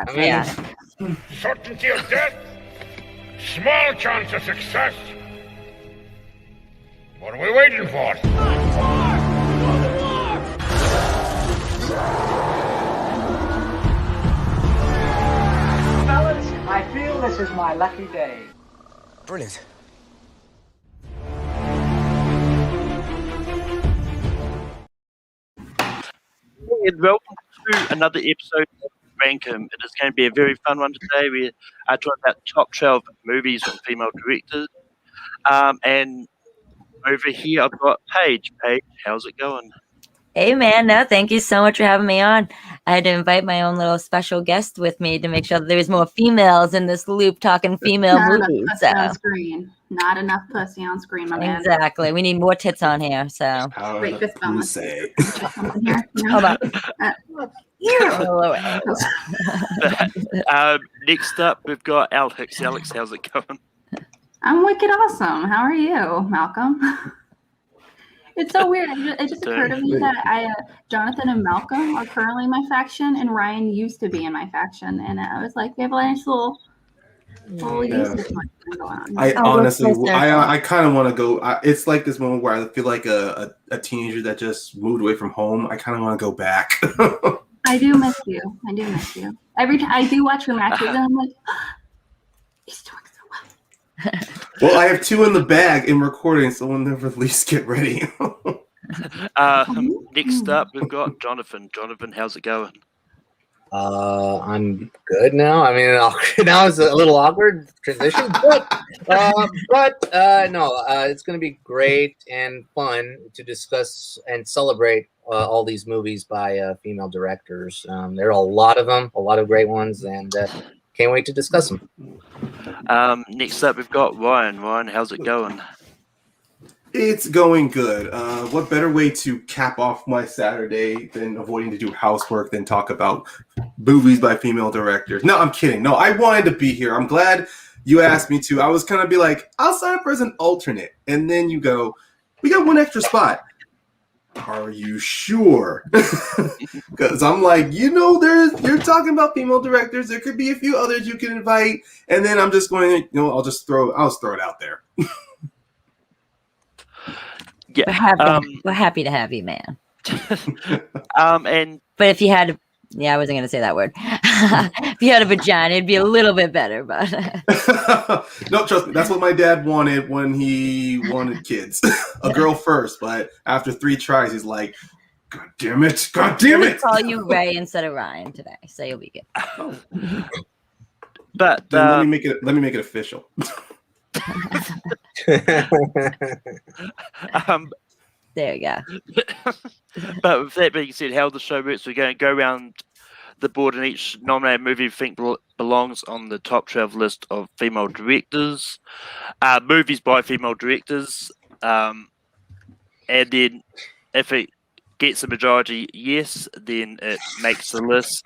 I mean, Certainty of death, small chance of success. What are we waiting for? Fellas, I feel this is my lucky day. Brilliant. And welcome to another episode of Rankum. It is going to be a very fun one today. We are talking about top 12 movies from female directors. And over here I've got Paige. Paige, how's it going? Hey man, no, thank you so much for having me on. I had to invite my own little special guest with me to make sure that there was more females in this loop talking female movies. Pussy on screen. Not enough pussy on screen, my man. Exactly. We need more tits on here. So Wait, fist bump. Say. hold on. Next up we've got Alex. Alex, how's it going? I'm wicked awesome. How are you, Malcolm? It's so weird. It just occurred to me that Jonathan and Malcolm are currently in my faction, and Ryan used to be in my faction. And I was like, we have a nice little usage going on. I honestly, I kind of want to go. It's like this moment where I feel like a teenager that just moved away from home. I kind of want to go back. I do miss you. Every time I do watch your matches, and I'm like, he's doing so well. Well, I have 2 in the bag in recording, so when they're released, get ready. Next up, we've got Jonathan. Jonathan, how's it going? I'm good now. I mean, now it's a little awkward transition, but it's going to be great and fun to discuss and celebrate all these movies by female directors. There are a lot of them, a lot of great ones, and can't wait to discuss them. Next up, we've got Ryan. Ryan, how's it going? It's going good. What better way to cap off my Saturday than avoiding to do housework than talk about movies by female directors? No, I'm kidding. No, I wanted to be here. I'm glad you asked me to. I was kind of be like, I'll sign up as an alternate. And then you go, we got 1 extra spot. Are you sure? Because I'm like, you're talking about female directors. There could be a few others you can invite. And then I'm just going, I'll just throw it out there. Yeah, we're happy to have you, man. But if you had, I wasn't going to say that word. If you had a vagina, it'd be a little bit better. But no, trust me, that's what my dad wanted when he wanted kids. A girl first, but after 3 tries, he's like, God damn it! God damn it! I'll call you Ray instead of Ryan today, so you'll be good. But let me make it official. There you go. But with that being said, how the show works, we're going to go around the board, and each nominated movie we think belongs on the top 12 list of female directors, movies by female directors, and then if it gets a majority yes, then it makes the list.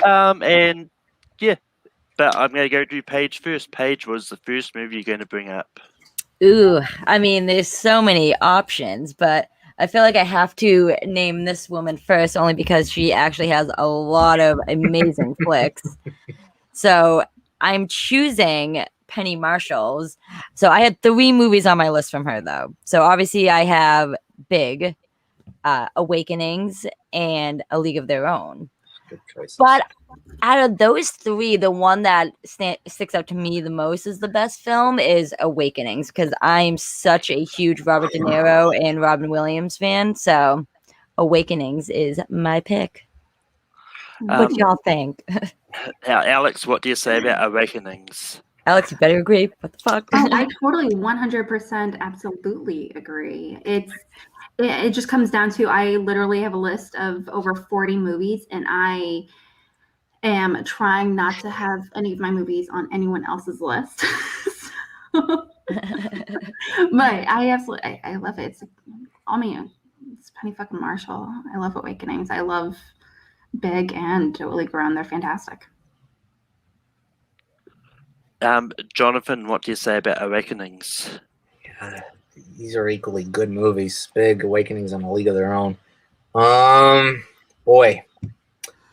And yeah, but I'm going to go do Paige first. Paige, was the first movie you're going to bring up? Ooh, I mean, there's so many options, but I feel like I have to name this woman first only because she actually has a lot of amazing flicks. So I'm choosing Penny Marshall's. So I had 3 movies on my list from her, though. So obviously I have Big, Awakenings, and A League of Their Own. Good choices. But out of those 3, the one that sticks out to me the most as the best film is Awakenings, because I'm such a huge Robert De Niro and Robin Williams fan. So Awakenings is my pick. What y'all think? Now, Alex, what do you say about Awakenings? Alex, you better agree. What the fuck? Oh, I totally 100% absolutely agree. It just comes down to, I literally have a list of over 40 movies, and I am trying not to have any of my movies on anyone else's list. But I love it. It's Penny fucking Marshall. I love Awakenings. I love Big and A League of Their Own. They're fantastic. Jonathan, what do you say about Awakenings? Yeah, these are equally good movies. Big, Awakenings, and A League of Their Own. Boy,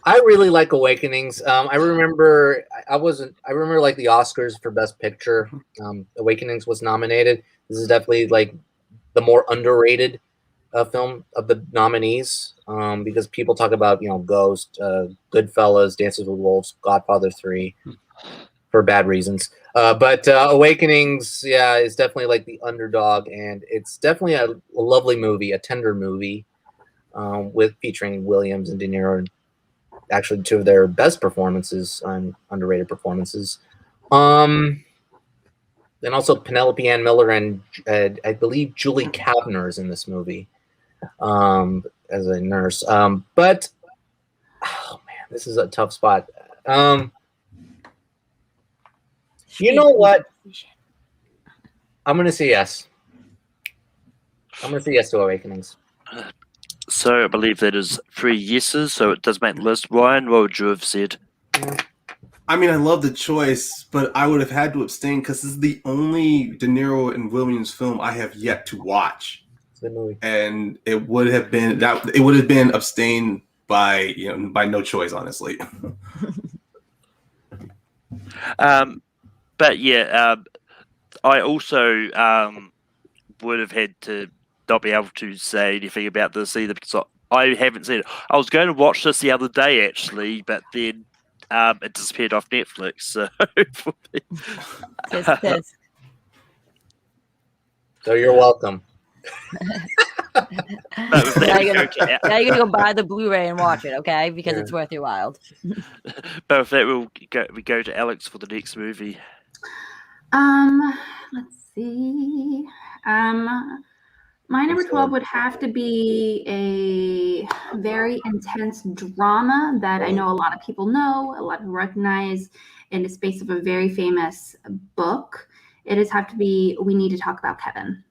I really like Awakenings. I remember I remember like the Oscars for Best Picture. Awakenings was nominated. This is definitely like the more underrated film of the nominees, because people talk about Ghost, Goodfellas, Dances with Wolves, Godfather 3 for bad reasons. But Awakenings, yeah, is definitely like the underdog, and it's definitely a lovely movie, a tender movie, with featuring Williams and De Niro, and actually two of their best performances, underrated performances. Then also Penelope Ann Miller and I believe Julie Kavner is in this movie as a nurse. But oh man, this is a tough spot. You know what? I'm gonna say yes. I'm gonna say yes to Awakenings. So I believe that is 3 yeses, so it does make the list. Ryan, what would you have said? I mean, I love the choice, but I would have had to abstain because this is the only De Niro and Williams film I have yet to watch, and it would have been abstained by by no choice, honestly. But yeah, I also would have had to not be able to say anything about this either because I haven't seen it. I was going to watch this the other day actually, but then it disappeared off Netflix. So, So you're welcome. Now you're gonna go buy the Blu-ray and watch it, okay? Because it's worth your while. But with that, we go to Alex for the next movie. Let's see. My number 12 would have to be a very intense drama that I know a lot of people know, a lot of people recognize, in the space of a very famous book. It has have to be We Need to Talk About Kevin.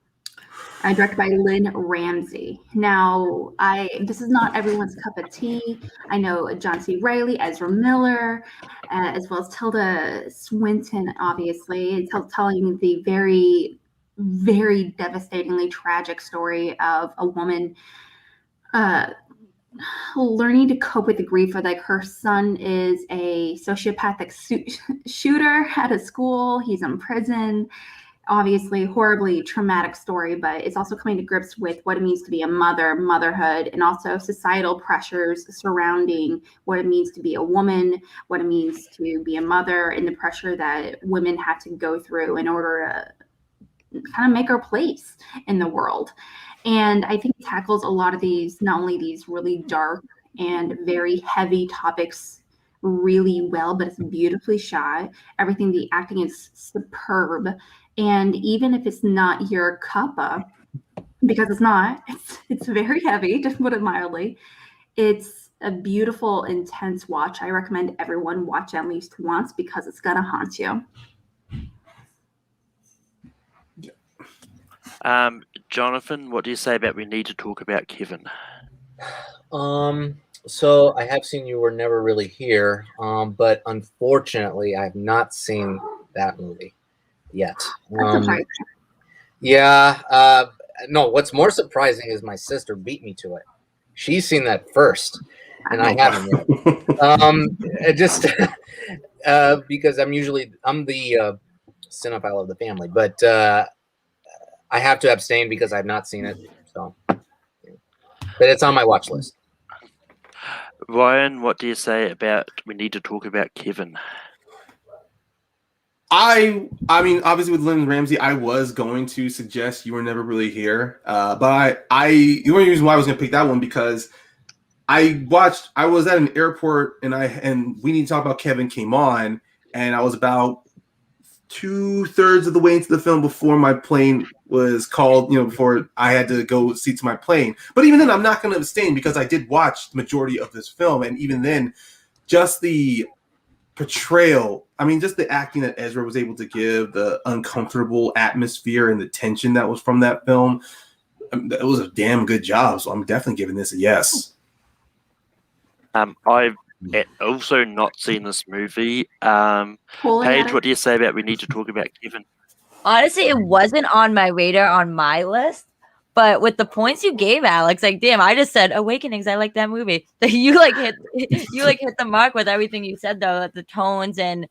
Directed by Lynn Ramsey. Now, this is not everyone's cup of tea. I know John C. Reilly, Ezra Miller, as well as Tilda Swinton, obviously. It's telling the very, very devastatingly tragic story of a woman learning to cope with the grief of like her son is a sociopathic shooter at a school. He's in prison. Obviously horribly traumatic story, but it's also coming to grips with what it means to be a mother, motherhood, and also societal pressures surrounding what it means to be a woman, what it means to be a mother, and the pressure that women have to go through in order to kind of make our place in the world. And I think it tackles a lot of these, not only these really dark and very heavy topics really well, but it's beautifully shot. Everything, the acting is superb. And even if it's not your cuppa, because it's not, it's very heavy, to put it mildly, it's a beautiful, intense watch. I recommend everyone watch at least once because it's gonna haunt you. Jonathan, what do you say about We Need to Talk About Kevin? So I have seen You Were Never Really Here, but unfortunately I have not seen that movie yet. Yeah. No, what's more surprising is my sister beat me to it. She's seen that first, and I haven't yet. Just because I'm the cinephile of the family, but I have to abstain because I've not seen it. So, but it's on my watch list. Ryan, what do you say about We Need to Talk About Kevin? I mean, obviously with Lynn Ramsey, I was going to suggest You Were Never Really Here, but the only reason why I was going to pick that one because I was at an airport and We Need to Talk About Kevin came on, and I was about 2/3 of the way into the film before my plane was called, before I had to go seat to my plane. But even then, I'm not going to abstain because I did watch the majority of this film, and even then, just the portrayal, I mean, just the acting that Ezra was able to give, the uncomfortable atmosphere and the tension that was from that film, it was a damn good job. So I'm definitely giving this a yes. I've also not seen this movie. Paige, what do you say about We Need to Talk About Kevin? Honestly, it wasn't on my radar on my list, But with the points you gave, Alex, like, damn, I just said Awakenings. I like that movie. You like hit the mark with everything you said, though, the tones and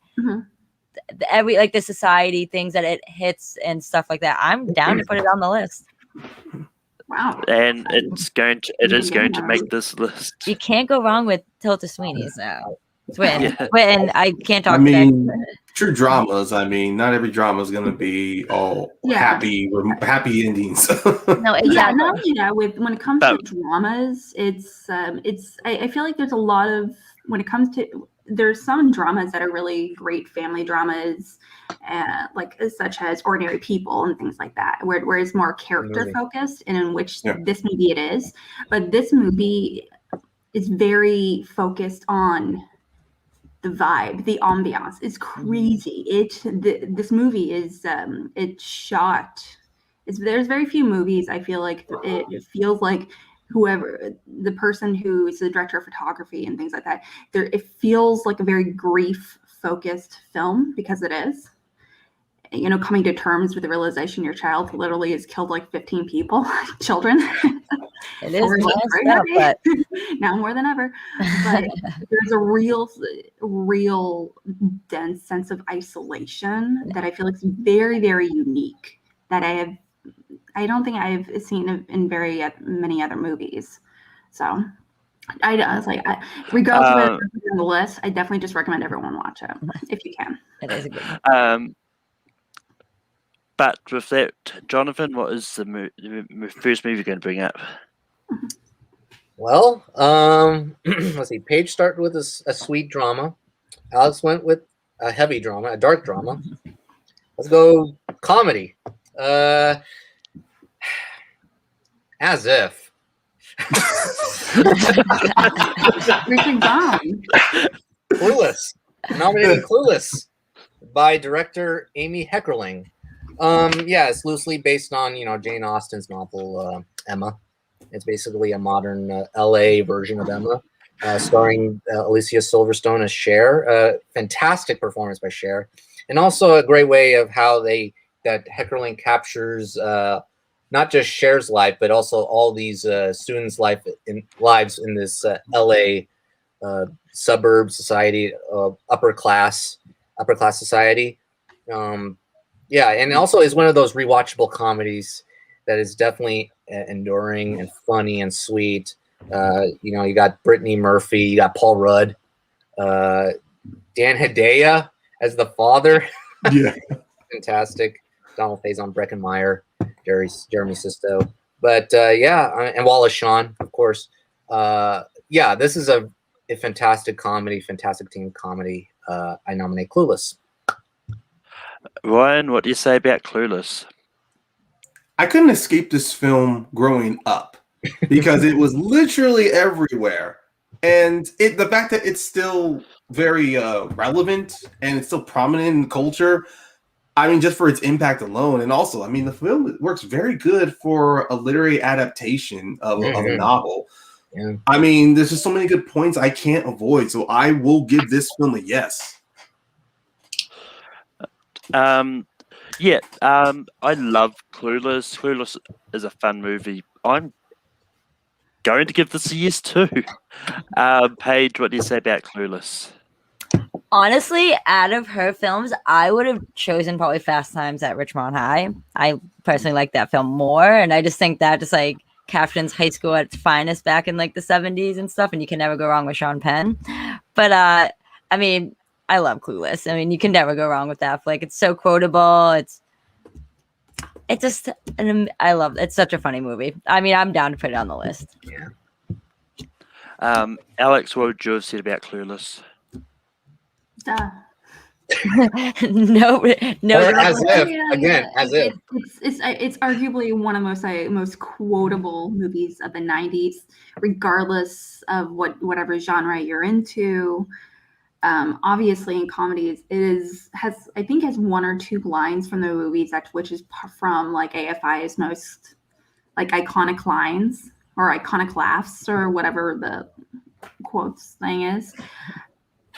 every like the society things that it hits and stuff like that. I'm down to put it on the list. Wow. And it is going to make this list. You can't go wrong with Tilda Sweeney, so it's winning. Yeah. And I can't talk. I mean, true dramas. I mean, not every drama is gonna be all happy endings. No, exactly. Yeah, not only that. When it comes to dramas, I feel like there's a lot of when it comes to there's some dramas that are really great family dramas, like such as Ordinary People and things like that, where it's more character focused, and in which this movie it is. But this movie is very focused on the vibe, the ambiance. It's crazy. This movie is it's shot. There's very few movies I feel like it feels like whoever the person who is the director of photography and things like that, it feels like a very grief focused film because it is. You know, coming to terms with the realization your child literally has killed like 15 people, children. It is but now more than ever. But there's a real dense sense of isolation that I feel like is very, very unique that I don't think I've seen in very many other movies. So I was like, regardless of whether it's on the list, I definitely just recommend everyone watch it if you can. It is a good one. But with that, Jonathan, what is the first movie you're going to bring up? Well, let's see. Paige started with a sweet drama. Alex went with a heavy drama, a dark drama. Let's go comedy. As if. Clueless. Nominated Clueless by director Amy Heckerling. It's loosely based on, Jane Austen's novel, Emma. It's basically a modern LA version of Emma, starring Alicia Silverstone as Cher. Fantastic performance by Cher. And also a great way of how that Heckerling captures not just Cher's life, but also all these students' lives in this LA suburb society, upper class society. And also is one of those rewatchable comedies that is definitely enduring and funny and sweet. You got Brittany Murphy, you got Paul Rudd, Dan Hedaya as the father. Yeah, fantastic. Donald Faison, Breckenmeyer, Jeremy Sisto, but and Wallace Shawn, of course. This is a fantastic comedy, fantastic team comedy. I nominate Clueless. Ryan, what do you say about Clueless? I couldn't escape this film growing up because it was literally everywhere. And the fact that it's still very relevant and it's still prominent in culture, I mean, just for its impact alone. And also, I mean, the film works very good for a literary adaptation of a novel. Yeah. I mean, there's just so many good points I can't avoid. So I will give this film a yes. I love Clueless. Clueless is a fun movie. I'm going to give this a yes too. Paige, what do you say about Clueless? Honestly, out of her films, I would have chosen probably Fast Times at Richmond High. I personally like that film more, and I just think that just like captions high school at its finest back in like the 70s and stuff, and you can never go wrong with Sean Penn. But I mean, I love Clueless. I mean, you can never go wrong with that flick. It's so quotable. It's just, I love it. It's such a funny movie. I mean, I'm down to put it on the list. Yeah. Alex, what would you have said about Clueless? no. As if. It's arguably one of the most quotable movies of the 90s, regardless of whatever genre you're into. Obviously in comedies has one or two lines from the movies which is from like AFI's most like iconic lines or iconic laughs or whatever the quotes thing is,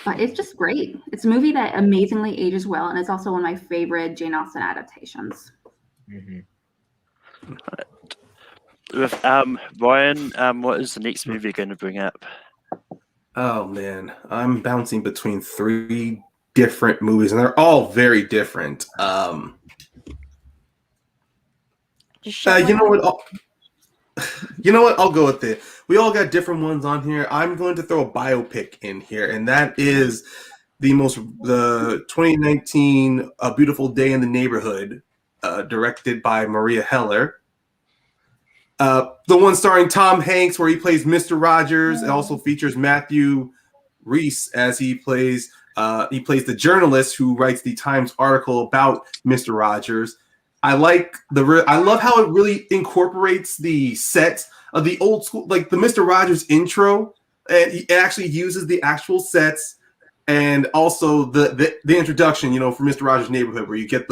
but it's just great. It's a movie that amazingly ages well, and it's also one of my favorite Jane Austen adaptations. with Ryan, what is the next movie you're going to bring up? Oh man, I'm bouncing between 3 different movies, and they're all very different. You know what? You know what? I'll go with it. We all got different ones on here. I'm going to throw a biopic in here, and that is the 2019 A Beautiful Day in the Neighborhood, directed by Maria Heller. The one starring Tom Hanks, where he plays Mr. Rogers. It also features Matthew Rhys as he plays the journalist who writes the Times article about Mr. Rogers. I love how it really incorporates the set of the old school, like the Mr. Rogers intro, and it actually uses the actual sets and also the introduction, for Mr. Rogers' Neighborhood, where you get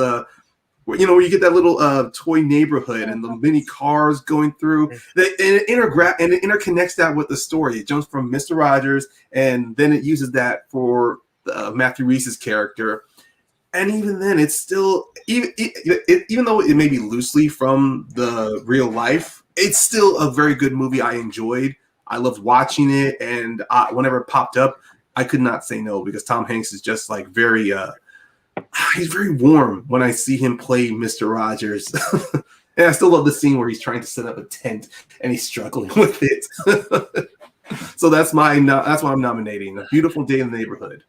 where you get that little toy neighborhood and the mini cars going through, and it interconnects that with the story. It jumps from Mr. Rogers, and then it uses that for Matthew Rhys's character. And even then, it's still, even though it may be loosely from the real life, it's still a very good movie. I enjoyed. I loved watching it, and whenever it popped up, I could not say no, because Tom Hanks is just like very, he's very warm when I see him play Mr. Rogers. And I still love the scene where he's trying to set up a tent and he's struggling with it. So that's why I'm nominating A Beautiful Day in the Neighborhood.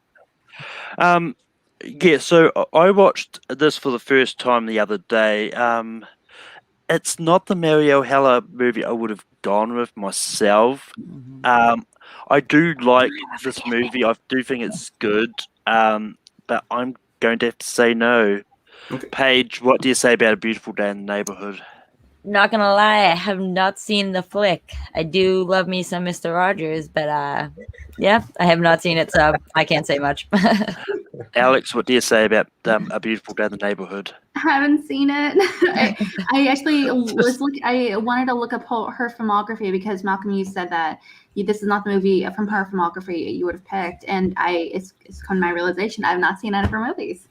Yeah, so I watched this for the first time the other day. It's not the Marielle Heller movie I would have gone with myself. I do like this movie. I do think it's good, but I'm going to have to say no. Okay. Paige, what do you say about A Beautiful Day in the Neighborhood? Not gonna lie, I have not seen the flick. I do love me some Mr. Rogers, but yeah, I have not seen it, so I can't say much. Alex, what do you say about A Beautiful Day in the Neighborhood? I haven't seen it. I actually I wanted to look up her filmography, because Malcolm, you said that this is not the movie from her filmography you would have picked, and it's come to my realization I have not seen any of her movies.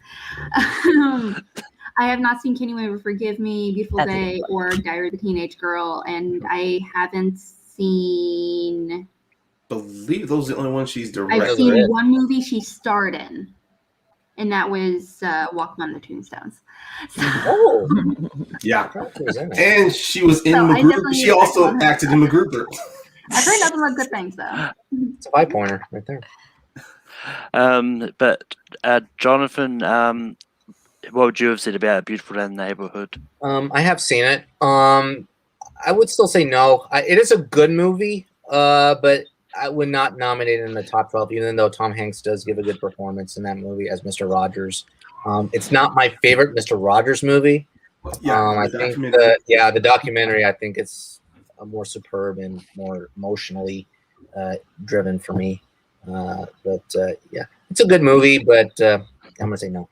I have not seen Can You Ever Forgive Me, Beautiful Day, or Diary of a Teenage Girl, and I haven't seen. I believe those are the only ones she's directed. I've seen one movie she starred in, and that was Walk Among the Tombstones. Oh, yeah, and she was in MacGruber. She also acted in MacGruber. I've heard nothing but good things, though. It's a 5-pointer right there. But Jonathan, what would you have said about A Beautiful Day in the Neighborhood? I have seen it. I would still say no. It is a good movie, but I would not nominate it in the top 12, even though Tom Hanks does give a good performance in that movie as Mr. Rogers. It's not my favorite Mr. Rogers movie. I think the documentary, I think it's more superb and more emotionally driven for me. But yeah, it's a good movie, but I'm going to say no.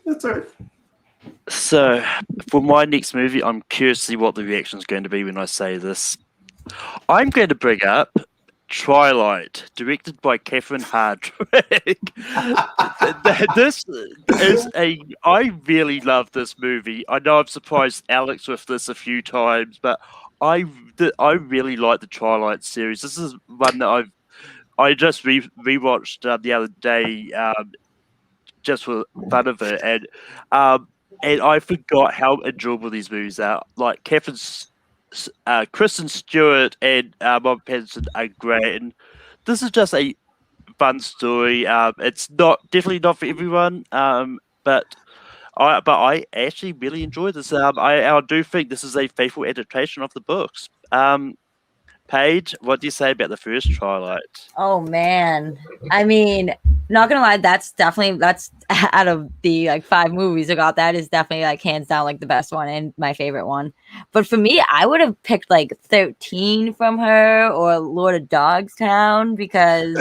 That's all right. So, for my next movie, I'm curious to see what the reaction is going to be when I say this. I'm going to bring up Twilight, directed by Catherine Hardwicke. I really love this movie. I know I've surprised Alex with this a few times, but I really like the Twilight series. This is one that I just rewatched the other day, just for fun of it, and I forgot how enjoyable these movies are. Like Kristen Stewart and Bob Pattinson are great, and this is just a fun story. It's definitely not for everyone, but I actually really enjoy this. I do think this is a faithful adaptation of the books. Paige, what do you say about the first Twilight? Oh man, I mean, not gonna lie, that's out of the 5 movies I got, that is definitely hands down the best one and my favorite one. But for me, I would have picked 13 from her or Lord of Dogtown, because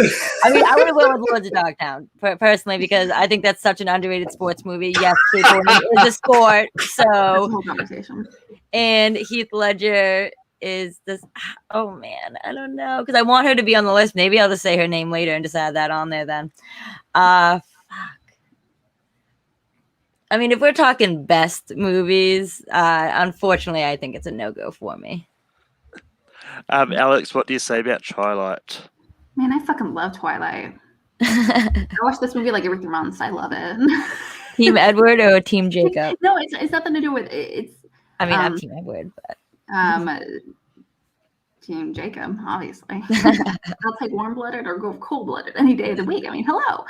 I would have went with Lord of Dogtown personally, because I think that's such an underrated sports movie. Yes, skateboarding is a sport, so That's a whole conversation. And Heath Ledger is this. Oh man, I don't know, because I want her to be on the list. Maybe I'll just say her name later and just add that on there then. Fuck. I mean, if we're talking best movies, unfortunately, I think it's a no-go for me. Alex, what do you say about Twilight? Man, I fucking love Twilight. I watch this movie like every 3 months. I love it. Team Edward or Team Jacob? No, it's nothing to do with it. I mean, I'm Team Edward, but Team Jacob, obviously. I'll take warm-blooded or go cold-blooded any day of the week. I mean, hello.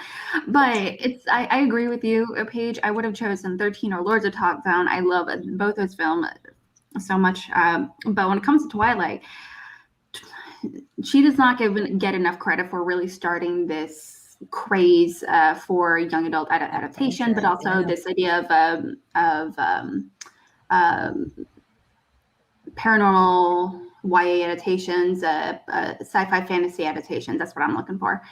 But I agree with you, Paige. I would have chosen 13 or Lords of Top Down. I love both those films so much. But when it comes to Twilight, she does not get enough credit for really starting this craze for young adult adaptation, but also this idea of paranormal YA adaptations, sci-fi fantasy adaptations. That's what I'm looking for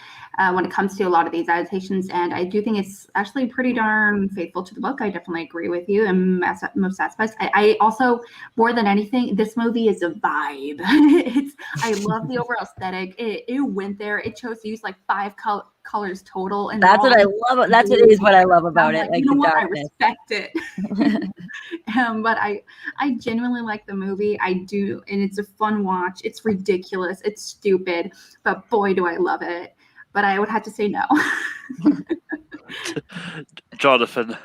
when it comes to a lot of these adaptations. And I do think it's actually pretty darn faithful to the book. I definitely agree with you in most aspects. I also, more than anything, this movie is a vibe. I love the overall aesthetic. It went there. It chose to use like 5 colors total. And that's what I love. That's what I love about it. Like, you know the what? darkness. I respect it. But I genuinely like the movie. I do, and it's a fun watch. It's ridiculous. It's stupid, but boy, do I love it. But I would have to say no. Jonathan.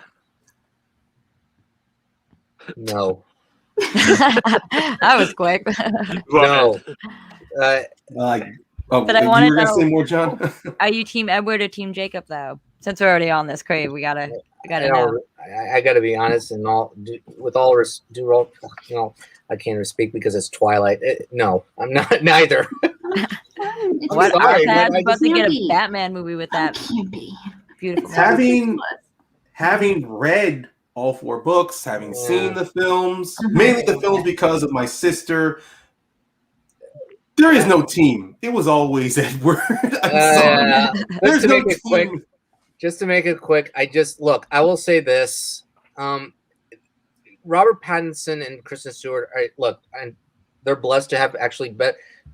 No. That was quick. No. But I you want to were gonna know, say more, John? are you Team Edward or Team Jacob, though? Since we're already on this crave, we gotta know. I gotta be honest, and with all I can't speak because it's Twilight. No, I'm not. Neither. What sorry, are but I about to just- get a Can't be. Batman movie with that Can't be. beautiful? Having read all 4 books, having seen the films, Mhm. mainly the films because of my sister, there is no team. It was always Edward. I'm sorry. There's no team. Just to make it quick, I will say this. Robert Pattinson and Kristen Stewart, and they're blessed to have actually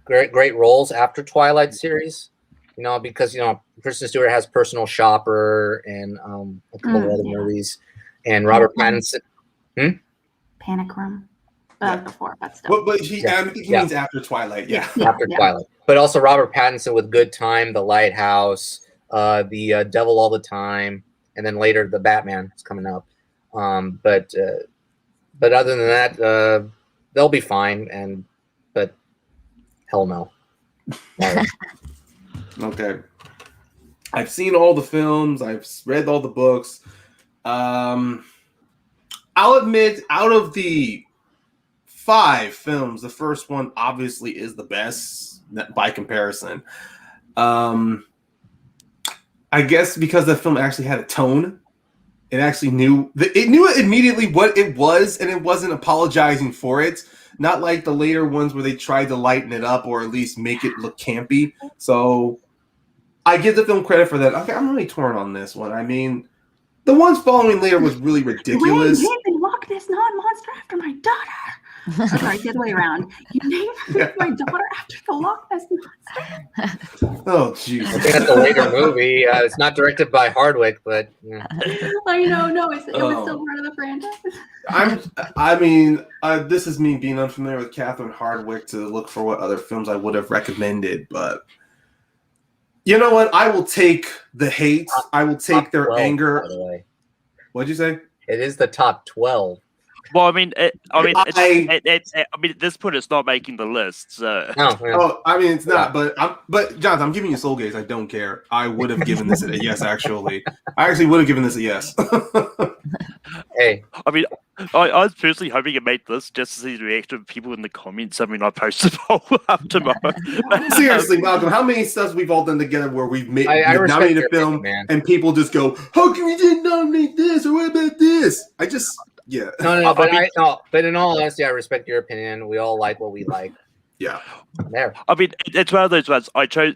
great roles after Twilight series. Because Kristen Stewart has Personal Shopper and a couple of other movies, and Robert Pattinson. Panic Room. Before, but still. But I think he means after Twilight. Yeah. After Twilight, but also Robert Pattinson with Good Time, The Lighthouse, the Devil All the Time, and then later the Batman is coming up. But other than that, they'll be fine. But hell no. Okay. I've seen all the films. I've read all the books. I'll admit, out of the 5 films, the first one obviously is the best by comparison. I guess because the film actually had a tone. It actually knew immediately what it was, and it wasn't apologizing for it. Not like the later ones where they tried to lighten it up or at least make it look campy. So I give the film credit for that. Okay, I'm really torn on this one. I mean, the ones following later was really ridiculous. You named Loch Ness non-monster after my daughter. Sorry, the other way around. You named my daughter after the Loch Ness monster. Oh, jeez. I think that's a later movie. It's not directed by Hardwick, but I know, no, it was still part of the franchise. This is me being unfamiliar with Catherine Hardwick to look for what other films I would have recommended, but you know what? I will take the hate. I will take their 12, anger. by the way. What'd you say? It is the top 12. Well, I mean, at this point, it's not making the list. So. No, Oh, I mean, it's not. But Jonathan, I'm giving you soul gaze. I don't care. I would have given this a yes. Actually, I actually would have given this a yes. Hey, I mean, I was personally hoping it made this just to see the reaction of people in the comments. I mean, I posted a poll up tomorrow. Seriously, Malcolm, how many stuff we've all done together where we've made respect nominated a your film opinion, man. and people just go, "How come you didn't nominate this or what about this?" Yeah. no, but in all honesty, I respect your opinion. We all like what we like. Yeah. There. I mean, it's one of those ones.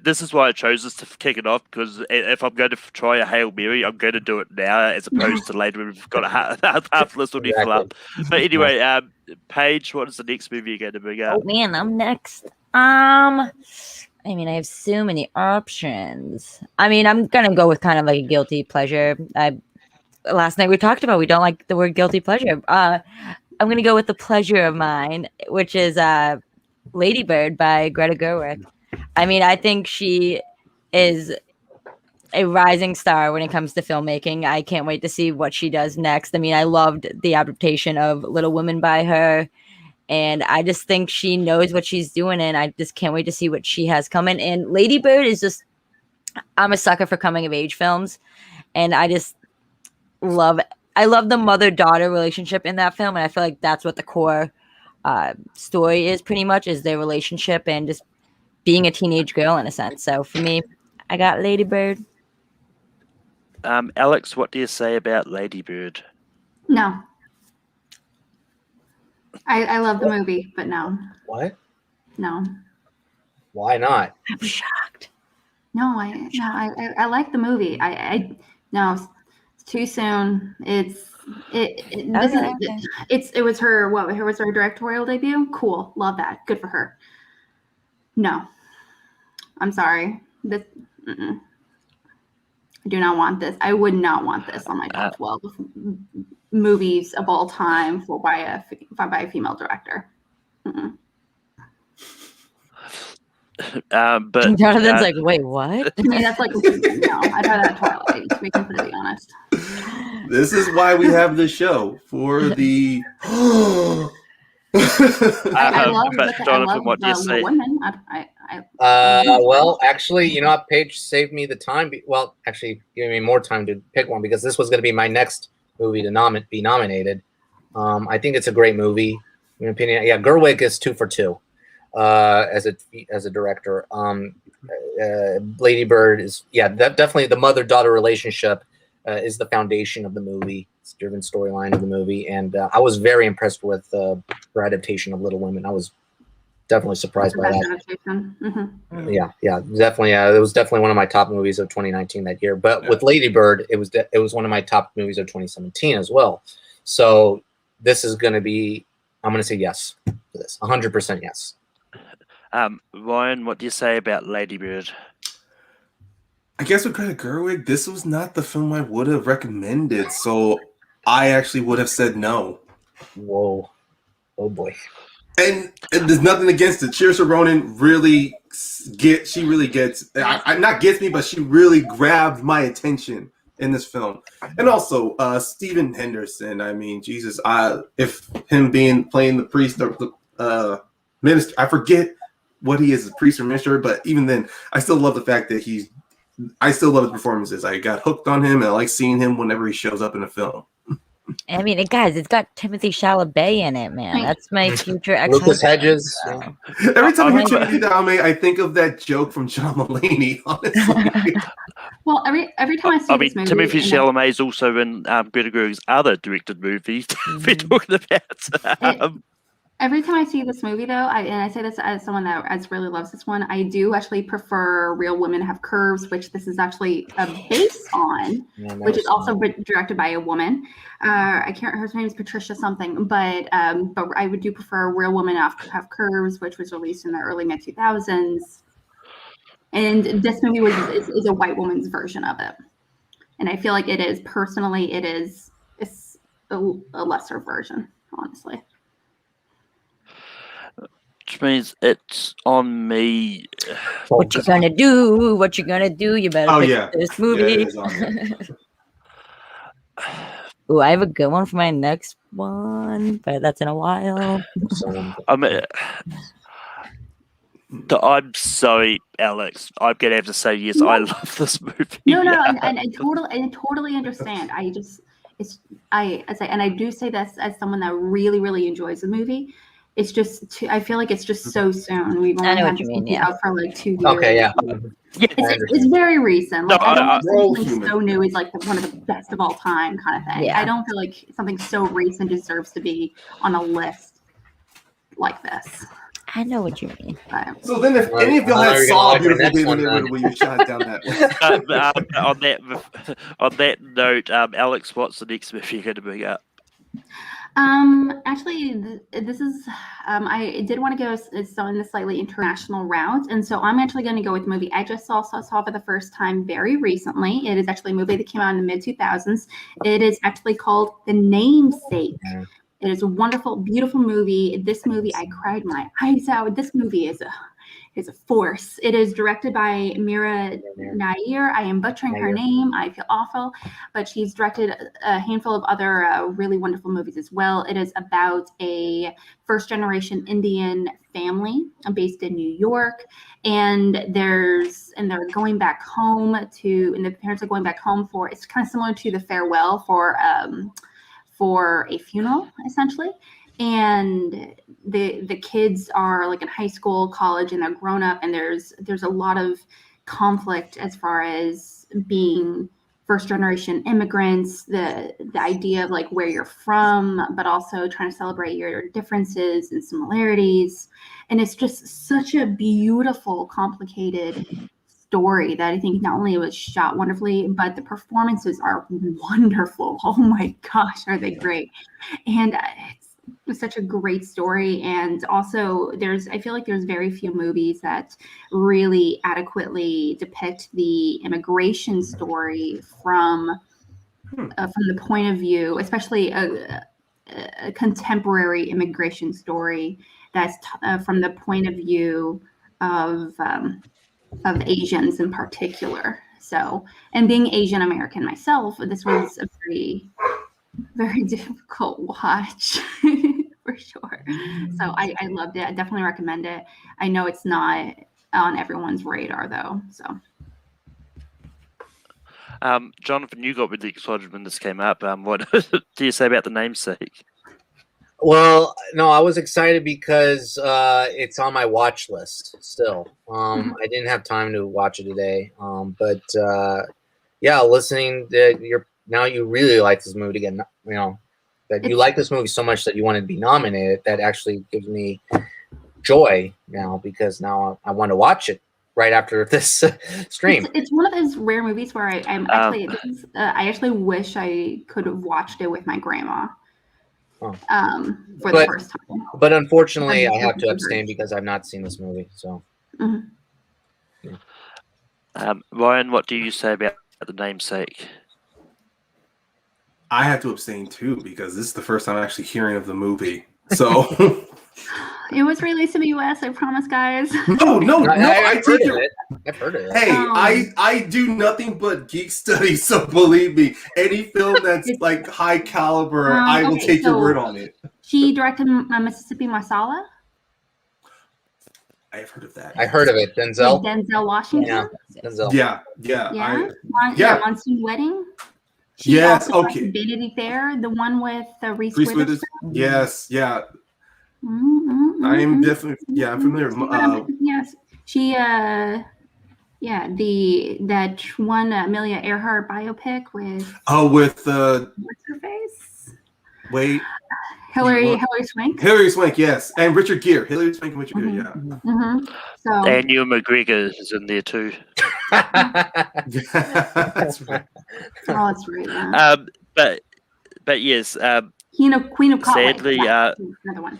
This is why I chose this to kick it off, because if I'm going to try a Hail Mary, I'm going to do it now as opposed to later when we've got half list will be full up. But anyway, Paige, what is the next movie you're going to bring up? Oh man, I'm next. I mean, I have so many options. I mean, I'm gonna go with kind of like a guilty pleasure. last night we talked about, we don't like the word guilty pleasure. I'm going to go with the pleasure of mine, which is Lady Bird by Greta Gerwig. I mean, I think she is a rising star when it comes to filmmaking. I can't wait to see what she does next. I mean, I loved the adaptation of Little Women by her, and I just think she knows what she's doing, and I just can't wait to see what she has coming. And Lady Bird is just, I'm a sucker for coming of age films, and I love the mother-daughter relationship in that film, and I feel like that's what the core story is, pretty much, is their relationship and just being a teenage girl in a sense. So for me, I got Lady Bird. Alex, what do you say about Lady Bird? No. I love the movie, but no. What? No. Why not? I'm shocked. No, I like the movie. No, it's too soon. It was her directorial debut. Cool, love that. Good for her. No, I'm sorry. I do not want this. I would not want this on my top 12 movies of all time by a female director. But Jonathan's like, wait, what? I mean, that's like, no, I'd rather have Twilight, to be completely honest. This is why we have the show, for the. I love, but Jonathan, what do you say? Women. Well, actually, Paige saved me the time. Well, actually, giving me more time to pick one, because this was going to be my next movie to be nominated. I think it's a great movie. In my opinion, yeah, Gerwig is 2 for 2 as a director. Lady Bird is, definitely the mother-daughter relationship is the foundation of the movie. It's the driven storyline of the movie, and I was very impressed with her adaptation of Little Women. I was definitely surprised by that. Mm-hmm. Yeah, definitely. It was definitely one of my top movies of 2019 that year. But with Lady Bird, it was one of my top movies of 2017 as well. So this is going to be, I'm going to say yes to this, 100% yes. Ryan, what do you say about Lady Bird? I guess with Greta Gerwig, this was not the film I would have recommended, so I actually would have said no. Whoa. Oh boy. And there's nothing against it. Saoirse Ronan really gets not gets me, but she really grabbed my attention in this film. And also Stephen Henderson. I mean, Jesus, if him playing the priest or the minister, I forget what he is, a priest or minister, but even then, I still love the fact that I still love his performances. I got hooked on him, and I like seeing him whenever he shows up in a film. I mean, guys, it's got Timothy Chalamet in it, man. That's my future ex-husband. Lucas Hedges. Yeah. Every time I hear Timothy Chalamet, I think of that joke from John Mulaney, honestly. Well, every time I see this movie, Timothy Chalamet is also in Greta Gerwig's other directed movies we're talking about. Every time I see this movie, though, and I say this as someone that really loves this one, I do actually prefer Real Women Have Curves, which this is actually based on, which is also directed by a woman. I can't. Her name is Patricia something, but I would do prefer Real Women Have Curves, which was released in the early mid 2000s. And this movie is a white woman's version of it, and I feel like it is it's a lesser version, honestly. Which means it's on me. What you gonna do? What you gonna do? You better pick this movie. Yeah, it is on there. Ooh, I have a good one for my next one, but that's in a while. I'm sorry, Alex. I'm gonna have to say yes. No. I love this movie. No, and I totally understand. I do say this as someone that really, really enjoys the movie. It's just, I feel like it's just so soon. We've only had this movie out for like 2 years. Okay, yeah. It's very recent. Like, I don't feel like something so new is like one of the best of all time kind of thing. Yeah. I don't feel like something so recent deserves to be on a list like this. I know what you mean. So then, if any of y'all had saw Beautiful Day when you shot down that list. On that note, Alex, what's the next movie you're going to bring up? Actually, this is I did want to go in the slightly international route, and so I'm actually going to go with a movie I just saw for the first time very recently. It is actually a movie that came out in the mid 2000s. It is actually called The Namesake. Yeah. It is a wonderful, beautiful movie. This movie, I cried my eyes out. This movie is a force. It is directed by Mira Nair. I am butchering her name. I feel awful, but she's directed a handful of other really wonderful movies as well. It is about a first-generation Indian family based in New York, and they're going back home and the parents are going back home for. It's kind of similar to The Farewell for a funeral, essentially. And the kids are like in high school, college, and they're grown up, and there's a lot of conflict as far as being first generation immigrants, the idea of like where you're from, but also trying to celebrate your differences and similarities. And it's just such a beautiful, complicated story that I think not only it was shot wonderfully, but the performances are wonderful. Oh my gosh, are they great? And it's such a great story. And also I feel like there's very few movies that really adequately depict the immigration story from the point of view, especially a contemporary immigration story that's from the point of view of Asians in particular. So, and being Asian American myself, this was a very, very difficult watch for sure. So I loved it. I definitely recommend it. I know it's not on everyone's radar though. So. Jonathan, you got really excited when this came up. What do you say about The Namesake? Well, no, I was excited because it's on my watch list still. I didn't have time to watch it today, but yeah, listening to now you really like this movie again. You know that you like this movie so much that you want to be nominated. That actually gives me joy now because now I want to watch it right after this stream. It's one of those rare movies where I actually wish I could have watched it with my grandma. For the first time. But unfortunately, I have to abstain because I've not seen this movie. So, Ryan, what do you say about The Namesake? I have to abstain too because this is the first time I'm actually hearing of the movie. So it was released in the US, I promise, guys. No, I've heard of it. I've heard of it. Hey, I do nothing but geek studies, so believe me, any film that's like high caliber, I will take your word on it. She directed Mississippi Masala. I have heard of that. I heard of it. Denzel. Denzel Washington. Yeah. Denzel. Yeah. Monsoon Wedding. She also directed Vanity Fair, the one with Reese Witherspoon. Yes, yeah. I am definitely I'm familiar. Yes, she that one Amelia Earhart biopic with what's her face? Wait. Hilary Swank. Hilary Swank, yes, and Richard Gere. Hilary Swank and Richard Gere, yeah. So and Ewan McGregor is in there too. That's right. Oh, that's right. Yeah. But yes. Queen of Cotton. Sadly, another one.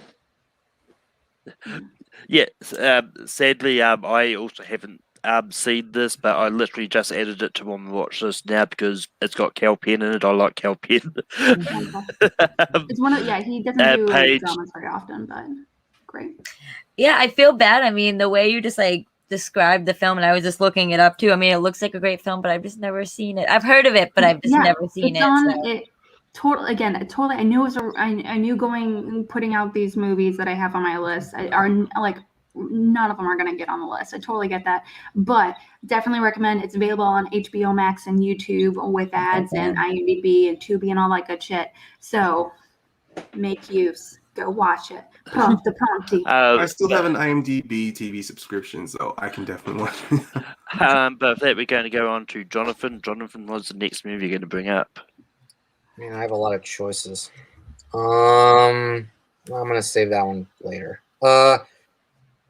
Yeah. Sadly, I also haven't seen this, but I literally just added it to my watch list now because it's got Cal Penn in it. I like Cal Penn. It's one of he doesn't do dramas very often, but great. Yeah, I feel bad. I mean, the way you just like described the film, and I was just looking it up too. I mean, it looks like a great film, but I've just never seen it. I've heard of it, but I've just never seen it. Totally. I knew it was. I knew putting out these movies that I have on my list are like. None of them are going to get on the list. I totally get that, but definitely recommend. It's available on HBO Max and YouTube with ads and IMDb and Tubi and all that good shit. So make use. Go watch it. Pump the pumpty. I still have an IMDb TV subscription, so I can definitely watch it. But with that, we're going to go on to Jonathan. Jonathan, what's the next movie you're going to bring up? I mean, I have a lot of choices. I'm going to save that one later.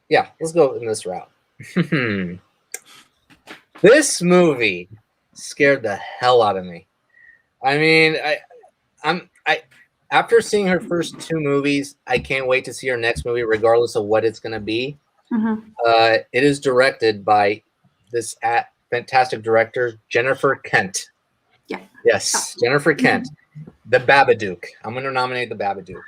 Yeah, let's go in this route. This movie scared the hell out of me. I mean, after seeing her first 2 movies, I can't wait to see her next movie, regardless of what it's going to be. Mm-hmm. It is directed by this fantastic director, Jennifer Kent. Yeah. Yes, Jennifer Kent. The Babadook. I'm going to nominate The Babadook.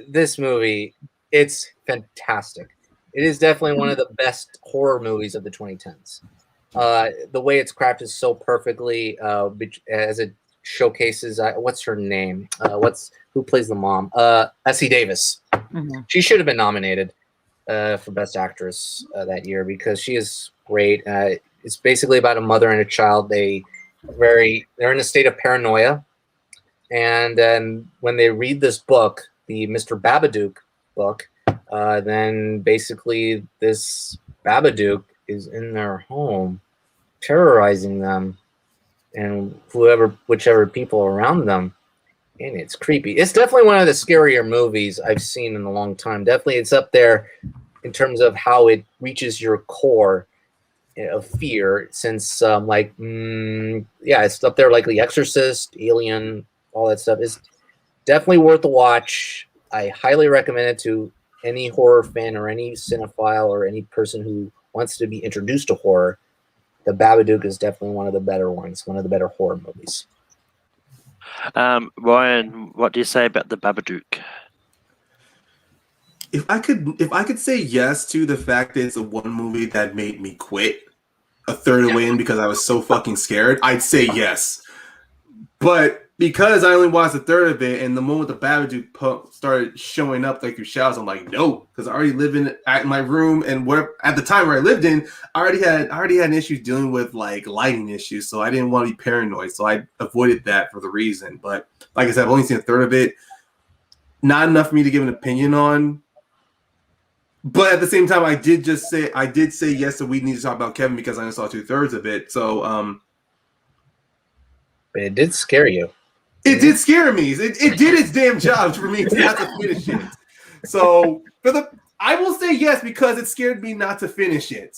This movie, it's fantastic. It is definitely one of the best horror movies of the 2010s. The way it's crafted so perfectly, as it showcases, what's her name? Who plays the mom? Essie Davis. Mm-hmm. She should have been nominated for Best Actress that year because she is great. It's basically about a mother and a child. They're in a state of paranoia, and then when they read this book, the Mr. Babadook book, then basically this Babadook is in their home, terrorizing them and whichever people around them. And it's creepy. It's definitely one of the scarier movies I've seen in a long time. Definitely it's up there in terms of how it reaches your core of fear, since it's up there like The Exorcist, Alien, all that stuff. It's definitely worth a watch. I highly recommend it to any horror fan or any cinephile or any person who wants to be introduced to horror. The Babadook is definitely one of the better ones, one of the better horror movies. Ryan, what do you say about The Babadook? If I could say yes to the fact that it's the one movie that made me quit a third of the way in because I was so fucking scared, I'd say yes. But because I only watched a third of it, and the moment the Babadook started showing up like through shadows, I'm like, no, because I already live in my room, and at the time where I lived in, I already had issues dealing with like lighting issues, so I didn't want to be paranoid, so I avoided that for the reason. But like I said, I've only seen a third of it, not enough for me to give an opinion on. But at the same time, I did say yes that we need to talk about Kevin because I only saw 2/3 of it. So, but it did scare you. It did scare me. It did its damn job for me not to finish it. So I will say yes because it scared me not to finish it.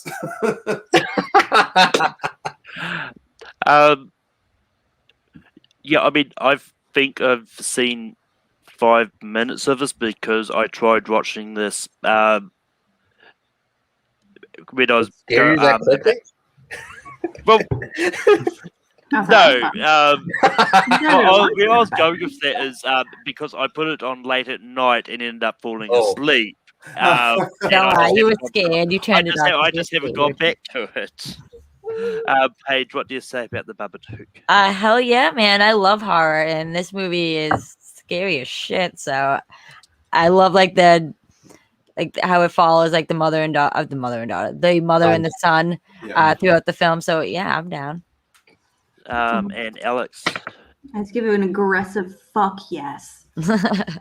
Yeah, I mean, I think I've seen 5 minutes of this because I tried watching this when I was Scare you that quickly? Well, No. where I was going with that is because I put it on late at night and ended up falling asleep. You were scared. You turned it off. I just haven't gone back to it. Paige, what do you say about The Babadook? Hell yeah, man! I love horror, and this movie is scary as shit. So I love like how it follows like the mother and daughter, and the son throughout the film. So yeah, I'm down. And Alex, Let's give it an aggressive fuck yes.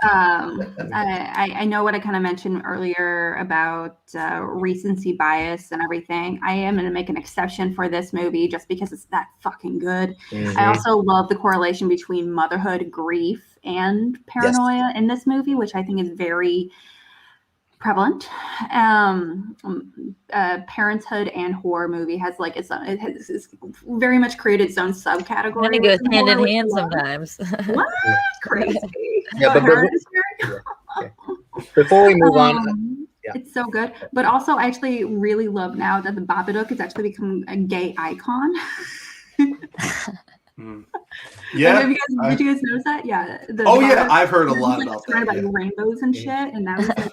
I know what I kind of mentioned earlier about recency bias and everything. I am going to make an exception for this movie just because it's that fucking good. Mm-hmm. I also love the correlation between motherhood, grief, and paranoia in this movie, which I think is very prevalent. Parenthood and horror movie has like it's very much created its own subcategory. And it goes hand in hand sometimes. What? Crazy. Yeah, but before we move on, it's so good. But also, I actually really love now that the Babadook has actually become a gay icon. Yeah. Did you guys notice that? Yeah. I've heard a lot about that. Like rainbows and shit, and that was like.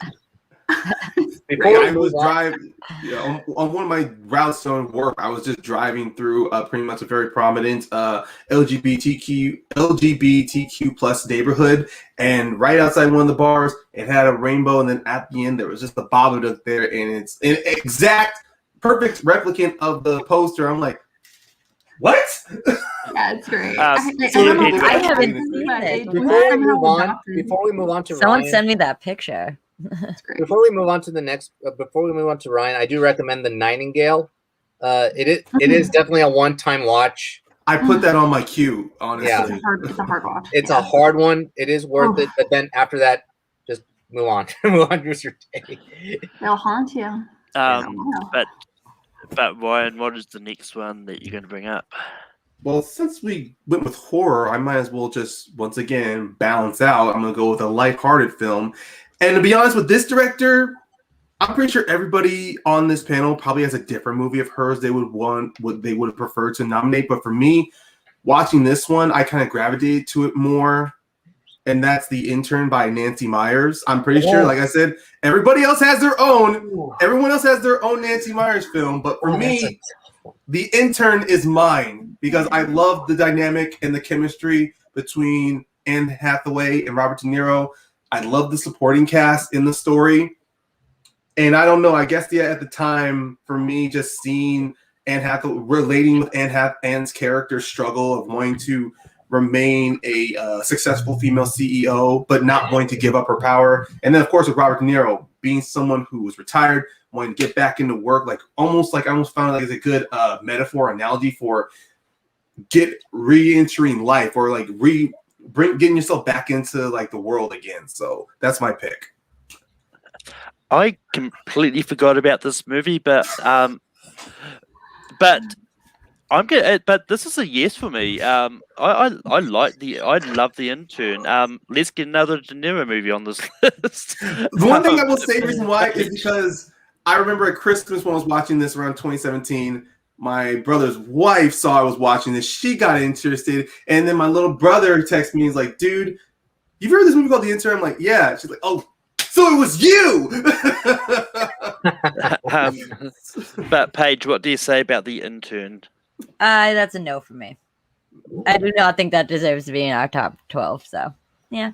I was driving on one of my routes to work. I was just driving through pretty much a very prominent LGBTQ plus neighborhood, and right outside one of the bars, it had a rainbow, and then at the end there was just a Babadook there, and it's an exact perfect replicant of the poster. I'm like, what? Yeah, it's great. I haven't seen it. Before we move on to someone Ryan, send me that picture. That's great. Before we move on to Ryan, I do recommend The Nightingale. It is definitely a one-time watch. I put that on my queue, honestly. Yeah. It's a hard watch. It's a hard one. It is worth it, but then after that, just move on. Move on with your day. They'll haunt you. But Ryan, what is the next one that you're going to bring up? Well, since we went with horror, I might as well just once again balance out. I'm gonna go with a lighthearted film, and to be honest with this director, I'm pretty sure everybody on this panel probably has a different movie of hers they would want, what they would have preferred to nominate. But for me, watching this one, I kind of gravitated to it more, and that's The Intern by Nancy Meyers. I'm pretty sure, like I said, everybody else has their own. Everyone else has their own Nancy Meyers film, but for me, The Intern is mine because I love the dynamic and the chemistry between Anne Hathaway and Robert De Niro. I love the supporting cast in the story. And I don't know, I guess at the time, for me, just seeing Anne Hathaway, relating with Anne's character struggle of wanting to remain a successful female CEO, but not wanting to give up her power. And then, of course, with Robert De Niro, being someone who was retired, wanting to get back into work, I almost found it's a good metaphor, analogy for re-entering life or getting yourself back into the world again. So that's my pick. I completely forgot about this movie, but I'm good. But this is a yes for me. I love The Intern. Let's get another De Niro movie on this list. The one thing I will say, reason why, is because I remember at Christmas when I was watching this around 2017. My brother's wife saw I was watching this. She got interested, and then my little brother texted me. He's like, "Dude, you've heard of this movie called The Intern?" I'm like, "Yeah." She's like, "Oh, so it was you." But Paige, what do you say about The Intern? That's a no for me. I do not think that deserves to be in our top 12. So, yeah.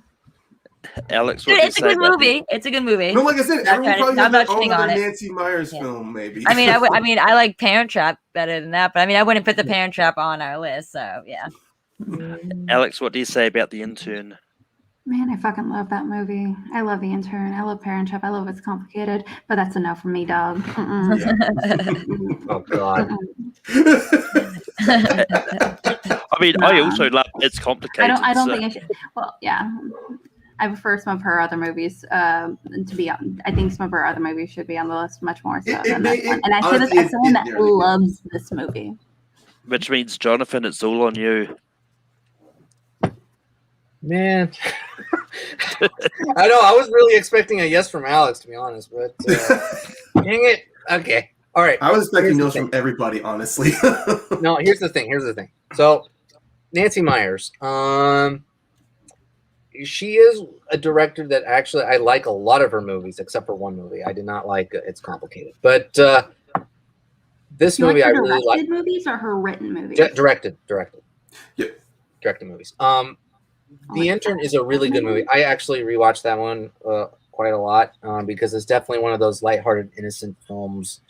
Alex, Dude, it's a good movie. It's a good movie. No, like I said, everyone probably I'm has not their shitting on own it. Nancy Meyers film, maybe. I mean, I like Parent Trap better than that, but I wouldn't put The Parent Trap on our list. So, yeah. Alex, what do you say about The Intern? Man, I fucking love that movie. I love The Intern. I love Parent Trap. I love It's Complicated, but that's a no for me, dog. Oh God. I mean, I also love It's Complicated. I don't think I should. Well, yeah. I prefer some of her other movies to be on. I think some of her other movies should be on the list much more so than this one. And I say this as someone that loves this movie. Which means, Jonathan, it's all on you. Man, I know. I was really expecting a yes from Alex, to be honest, but dang it. Okay, all right. I was expecting no's from everybody, honestly. No, here's the thing. So, Nancy Meyers, she is a director that actually I like a lot of her movies, except for one movie. I did not like It's Complicated, but this movie I really like. Directed movies or her written movies? Directed. Yep. Directed movies. The Intern is a really good movie. I actually rewatched that one quite a lot because it's definitely one of those lighthearted, innocent films.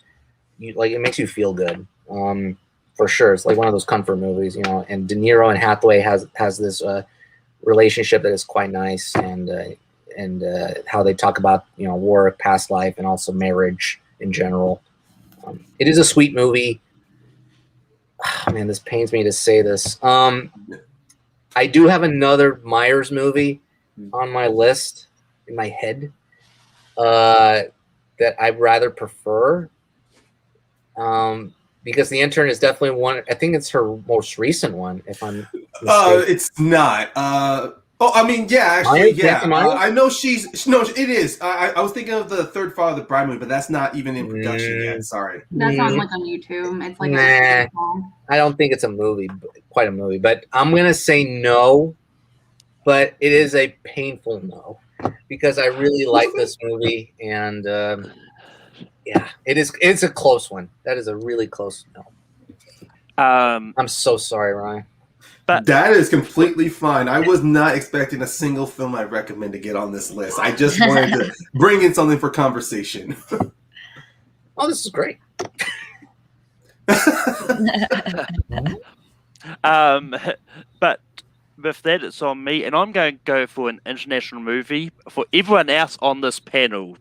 It makes you feel good, for sure. It's like one of those comfort movies, And De Niro and Hathaway has this relationship that is quite nice, and how they talk about work, past life, and also marriage in general. It is a sweet movie. Oh, man, this pains me to say this. I do have another Myers movie on my list in my head that I'd rather prefer because The Intern is definitely one. I think it's her most recent one, if I'm mistaken. It's not. I mean, yeah, actually, yeah. I know it is. I was thinking of the Third Father of the Bride movie, but that's not even in production yet. Sorry. That's on on YouTube. It's like I don't think it's a movie, quite a movie. But I'm gonna say no. But it is a painful no because I really like this movie, and yeah, it's a close one. That is a really close no. I'm so sorry, Ryan. But that is completely fine. I was not expecting a single film I recommend to get on this list. I just wanted to bring in something for conversation. Oh, this is great. But with that, it's on me, and I'm going to go for an international movie. For everyone else on this panel,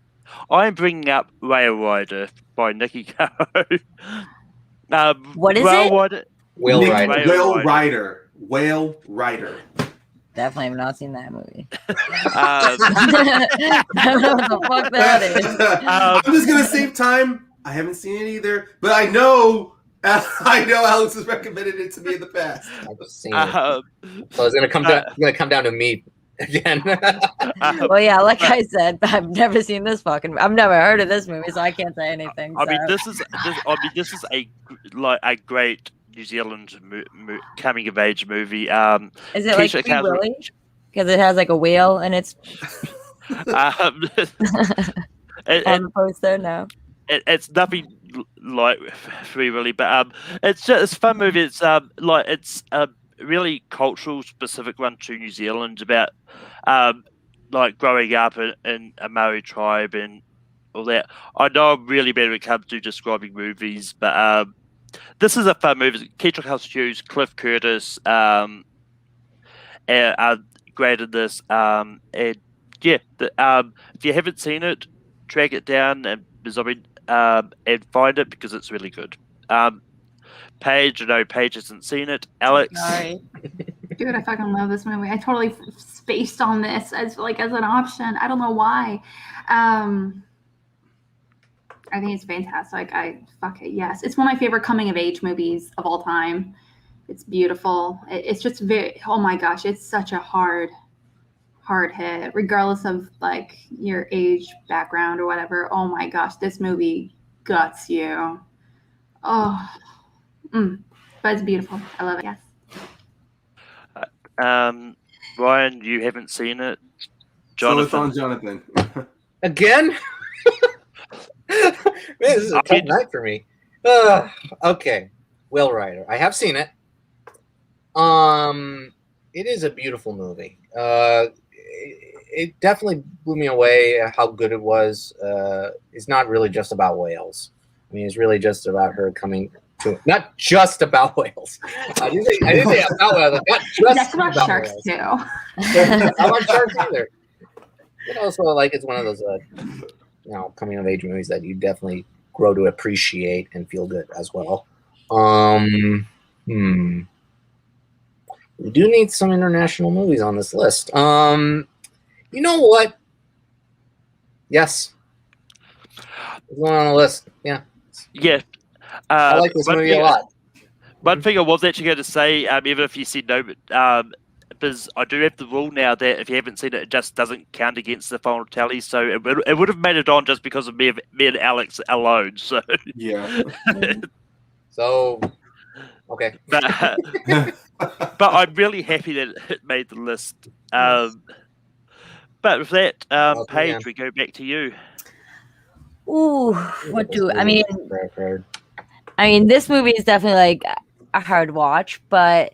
I'm bringing up Whale Rider by Nicky Caro. What is it? Whale Rider. Definitely have not seen that movie. I don't know what the fuck that is. I'm just gonna save time. I haven't seen it either, but I know I know Alex has recommended it to me in the past. I've seen it. So it's gonna come down to me again. Well, yeah, like I said, I've never seen this fucking. I've never heard of this movie, so I can't say anything. I mean, so. this is a great New Zealand coming of age movie. Is it like Free Willy? Because it has like a whale and it's on the poster. No, it's nothing like Free Willy, but it's a fun movie. It's it's a really cultural specific one to New Zealand about like growing up in a Maori tribe and all that. I know I'm really bad when it comes to describing movies, but this is a fun movie. Keitra Hughes, Cliff Curtis, are great in this. And yeah, if you haven't seen it, track it down and find it because it's really good. Paige, I know Paige hasn't seen it. Alex, sorry. Dude, I fucking love this movie. I totally spaced on this as an option. I don't know why. I think it's fantastic. Fuck it, yes. It's one of my favorite coming of age movies of all time. It's beautiful. It's just very, oh my gosh, it's such a hard hit, regardless of like your age, background, or whatever. Oh my gosh, this movie guts you. Oh, but it's beautiful. I love it. Yes. Ryan, you haven't seen it. So it's on Jonathan. Again? Man, this is a tough night for me. Okay. Will Rider. I have seen it. It is a beautiful movie. It definitely blew me away how good it was. It's not really just about whales. I mean, it's really just about her coming to, not just about whales. I didn't say about whales. Not just That's about sharks whales. too. I like sharks either. But also, like, it's one of those, coming of age movies that you definitely grow to appreciate and feel good as well. We do need some international movies on this list. You know what? Yes. There's one on the list. Yeah. Yeah. I like this movie a lot. One thing I was actually going to say, even if you said no, because I do have the rule now that if you haven't seen it, it just doesn't count against the final tally. So it would have made it on just because of me and Alex alone. So yeah. So okay. But I'm really happy that it made the list. But with that, Paige, we go back to you. Ooh, what do I mean? I mean, this movie is definitely like a hard watch, but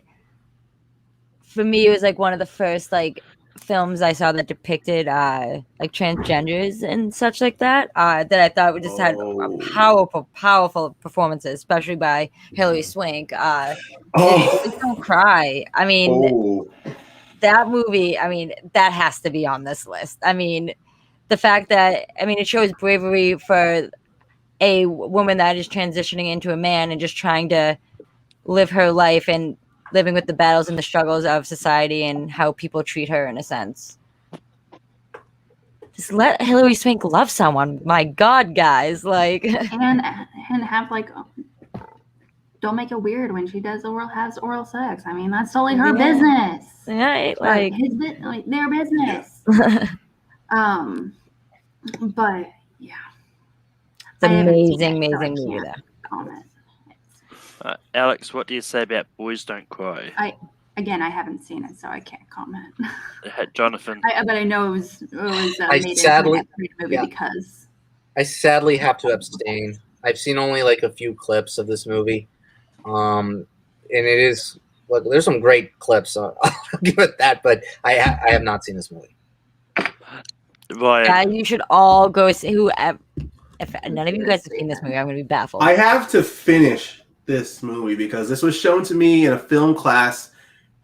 for me, it was like one of the first like films I saw that depicted like transgenders and such like that. That I thought just had powerful performances, especially by Hilary Swank. Don't cry. I mean, that movie. I mean, that has to be on this list. I mean, the fact that it shows bravery for a woman that is transitioning into a man and just trying to live her life and living with the battles and the struggles of society and how people treat her in a sense. Just let Hilary Swank love someone. My God, guys, like and have like, don't make it weird when she has oral sex. I mean, that's totally her business. Yeah, like their business. But yeah, it's amazing movie there. Comment. Alex, what do you say about Boys Don't Cry? I haven't seen it, so I can't comment. Jonathan, but I know it was made sadly, into a movie because I sadly have to abstain. I've seen only like a few clips of this movie, and it is there's some great clips. So I'll give it that, but I have not seen this movie. Ryan. Yeah, you should all go see. If none of you guys have seen this movie, I'm going to be baffled. I have to finish this movie because this was shown to me in a film class,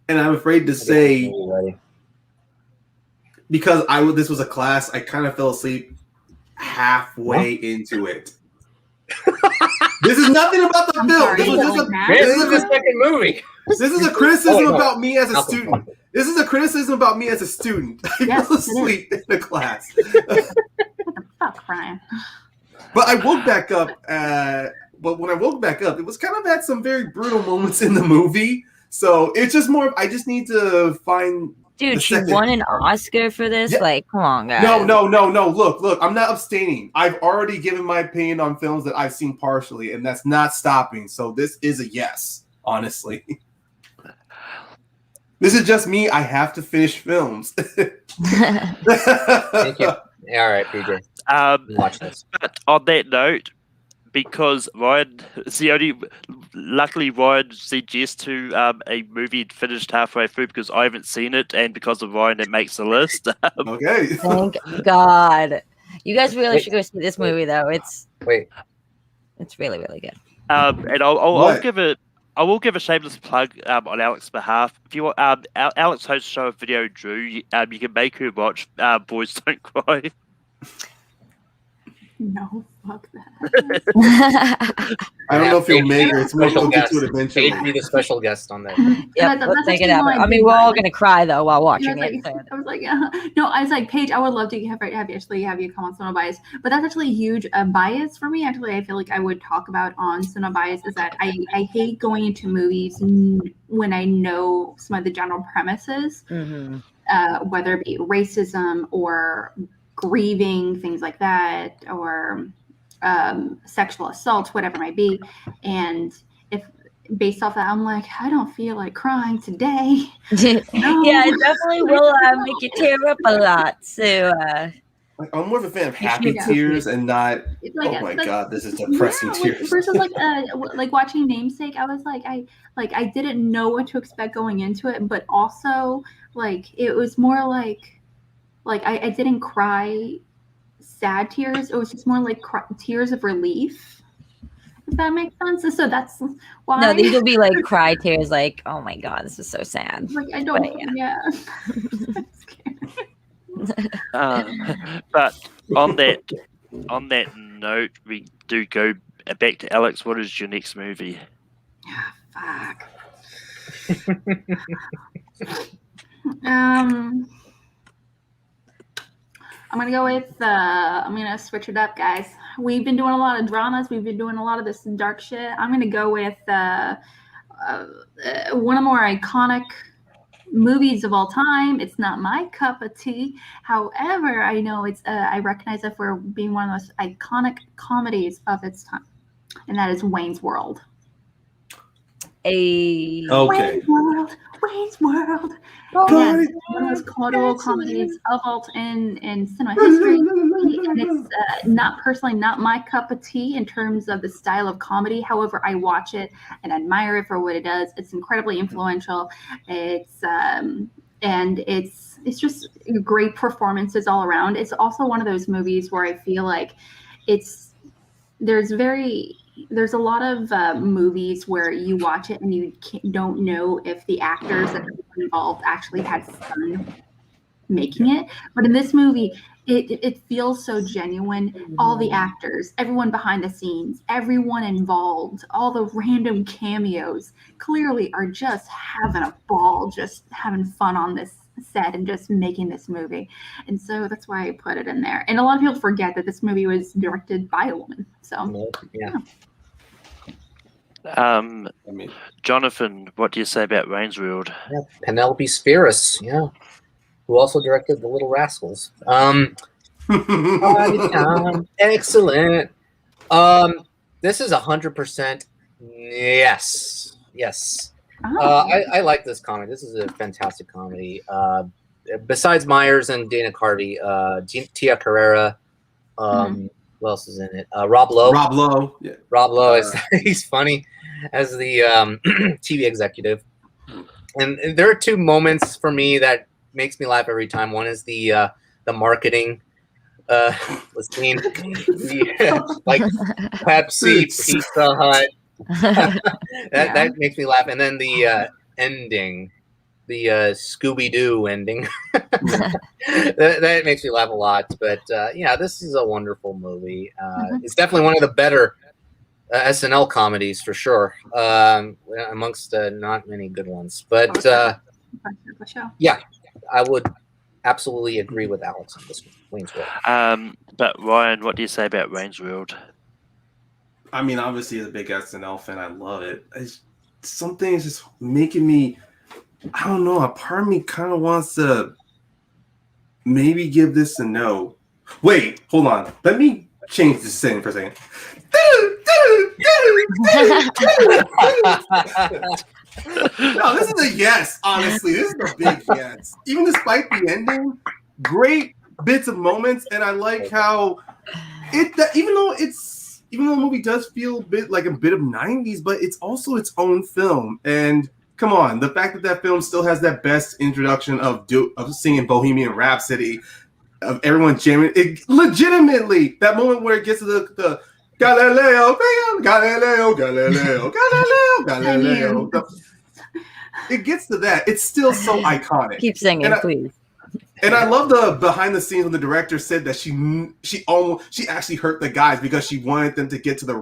and I'm afraid to say because this was a class, I kind of fell asleep halfway into it. This is nothing about the film. Sorry, this is the second movie. This is a criticism about me as a student. This is a criticism about me as a student. I fell asleep in the class. What the fuck, Brian? But I woke back up but when I woke back up, it was kind of had some very brutal moments in the movie. So it's just more. I just need to find. Dude, she won an Oscar for this. Yeah. Like, come on, guys. No. Look. I'm not abstaining. I've already given my opinion on films that I've seen partially, and that's not stopping. So this is a yes, honestly. This is just me. I have to finish films. Thank you. All right, PJ. Watch this. But on that note, because Ryan, luckily Ryan said yes to a movie finished halfway through because I haven't seen it, and because of Ryan, it makes the list. Okay. Thank God. You guys really should go see this movie, though. It's really, really good. And I'll give it. I will give a shameless plug on Alex's behalf. If you want, Alex hosts a show of Video Drew. You can make her watch Boys Don't Cry. No, fuck that. I don't know if you'll make it. It's more to it eventually. Paige be the special guest on that. Yeah, let's make it happen. I mean, we're all gonna cry though while watching it. I was like, no, I was like, Paige, I would love to have you come on Cinema Bias, but that's actually a huge bias for me. Actually, I feel like I would talk about on Cinema Bias is that I hate going into movies when I know some of the general premises, whether it be racism or grieving, things like that, or sexual assault, whatever it might be. And if based off that, I'm like, I don't feel like crying today. No. Yeah, it definitely will make you tear up a lot. So I'm more of a fan of happy tears and not oh my god, this is depressing tears. Versus like watching Namesake, I was like I didn't know what to expect going into it, but also like it was more like I didn't cry sad tears. It was just more like tears of relief. If that makes sense. So that's why. No, these will be like cry tears. Like, oh my god, this is so sad. Like I don't. But on that note, we do go back to Alex. What is your next movie? Fuck. I'm gonna go with. I'm gonna switch it up, guys. We've been doing a lot of dramas. We've been doing a lot of this dark shit. I'm gonna go with one of the more iconic movies of all time. It's not my cup of tea. However, I know it's. I recognize it for being one of the most iconic comedies of its time, and that is Wayne's World. Okay. Wayne's World. Yes, one of the most cultural comedies of all in cinema history. And it's not my cup of tea in terms of the style of comedy. However, I watch it and admire it for what it does. It's incredibly influential. It's and it's just great performances all around. It's also one of those movies where I feel like there's a lot of movies where you watch it and you don't know if the actors that are involved actually had fun making it. But in this movie, it feels so genuine. All the actors, everyone behind the scenes, everyone involved, all the random cameos clearly are just having a ball, just having fun on this set and just making this movie. And so that's why I put it in there. And a lot of people forget that this movie was directed by a woman. So yeah. Jonathan, what do you say about Wayne's World? Yeah, Penelope Spheris, who also directed The Little Rascals. Excellent. This is 100% yes. I like this comedy. This is a fantastic comedy. Besides Myers and Dana Carvey, Tia Carrera, who else is in it? Rob Lowe. Yeah. Rob Lowe he's funny as the TV executive. And there are two moments for me that makes me laugh every time. One is the marketing scene, like Pepsi, Pizza Hut. That makes me laugh. And then the ending, the Scooby-Doo ending. that makes me laugh a lot. But this is a wonderful movie. It's definitely one of the better SNL comedies for sure, amongst not many good ones. But I would absolutely agree with Alex on this one, Wayne's World. But Ryan, what do you say about Wayne's World? I mean, obviously, as a big SNL fan, I love it. Something is just making me. I don't know. A part of me kind of wants to maybe give this a no. Wait, hold on. Let me change the setting for a second. No, this is a yes. Honestly, this is a big yes. Even despite the ending, great bits of moments, and I like how even though the movie does feel a bit like a bit of 90s, but it's also its own film. And come on, the fact that film still has that best introduction of singing Bohemian Rhapsody, of everyone jamming, it legitimately that moment where it gets to the Galileo, Galileo, Galileo, Galileo, Galileo. It gets to that. It's still so iconic. Keep singing, please. And I love the behind the scenes when the director said that she actually hurt the guys because she wanted them to get to the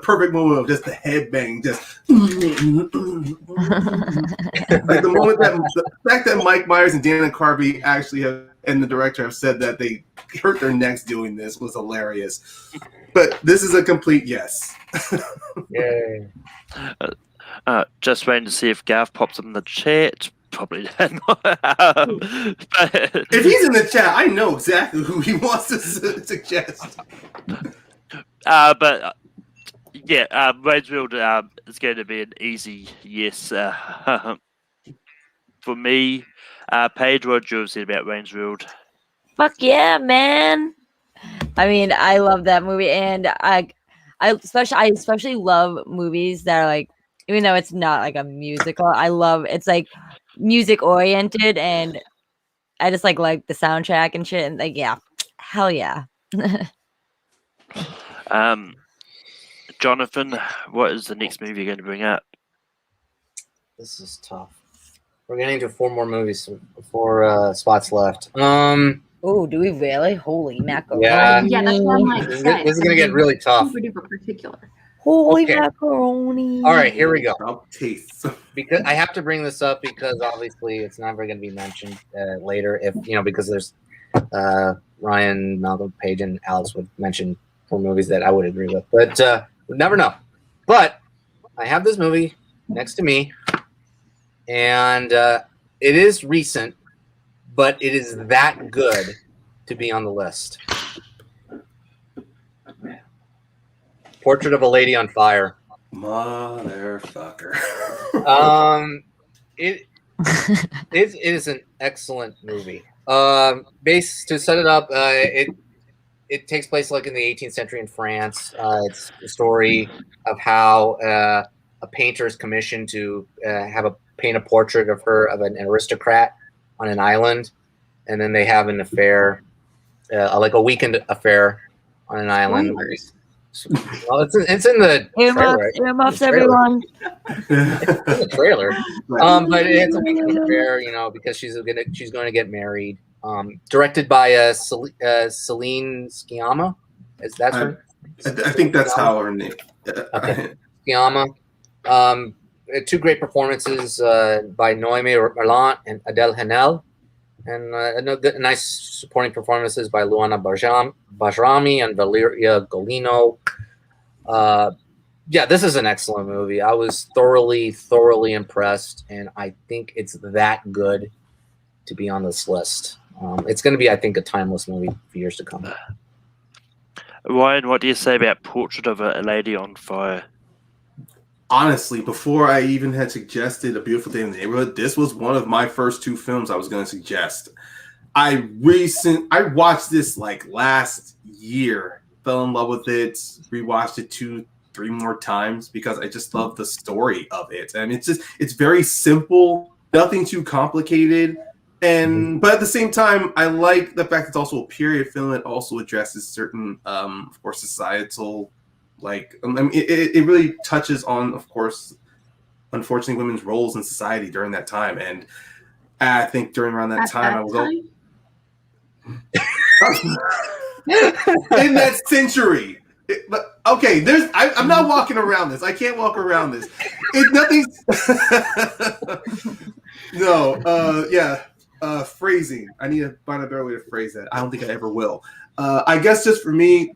perfect moment of just the headbang, just like the moment the fact that Mike Myers and Dana Carvey actually and the director have said that they hurt their necks doing this was hilarious. But this is a complete yes. Yay. Just waiting to see if Gav pops up in the chat. Probably not. If he's in the chat, I know exactly who he wants to suggest. Rainsfield is going to be an easy yes for me. Paige, what do you say about Rainsfield? Fuck yeah, man! I mean, I love that movie, and I especially love movies that are like, even though it's not like a musical, I love it's like music oriented, and I just like the soundtrack and shit, and like, yeah, hell yeah. Jonathan, what is the next movie you're going to bring up? This is tough. We're getting to 4 more movies, 4 spots left. Oh, do we really? Holy mackerel! Yeah, that's what I'm like. This is going to get really tough. Super duper particular. Holy macaroni! All right, here we go. I'll taste. Because I have to bring this up because obviously it's never going to be mentioned later. If because there's Ryan, Malcolm, Paige, and Alex would mention 4 movies that I would agree with, but we never know. But I have this movie next to me, and it is recent, but it is that good to be on the list. Portrait of a Lady on Fire. Motherfucker. It is an excellent movie. To set it up, it takes place like in the 18th century in France. It's the story of how a painter is commissioned to paint a portrait of an aristocrat on an island, and then they have an affair, like a weekend affair on an island. Well, it's in the trailer. Earmuffs, everyone. It's in the trailer. But it's a weekend affair, because she's going to get married. Directed by Celine Sciamma. Is that her? I think that's how her name. Okay. Sciamma. 2 great performances by Noémie Merlant and Adèle Haenel, and nice supporting performances by Luana Bajrami and Valeria Golino. This is an excellent movie. I was thoroughly impressed, and I think it's that good to be on this list. It's going to be, I think, a timeless movie for years to come. Ryan, what do you say about Portrait of a Lady on Fire? Honestly, before I even had suggested A Beautiful Day in the Neighborhood, this was one of my first 2 films I was going to suggest. I watched this like last year, fell in love with it, rewatched it 2-3 more times because I just love the story of it. And it's very simple, nothing too complicated. But at the same time, I like the fact it's also a period film. It also addresses certain, of course, societal, it really touches on, of course, unfortunately, women's roles in society during that time. And I think around that time, I was in that century. But okay, I'm not walking around this. I can't walk around this. Nothing's no. Phrasing. I need to find a better way to phrase that. I don't think I ever will. I guess just for me,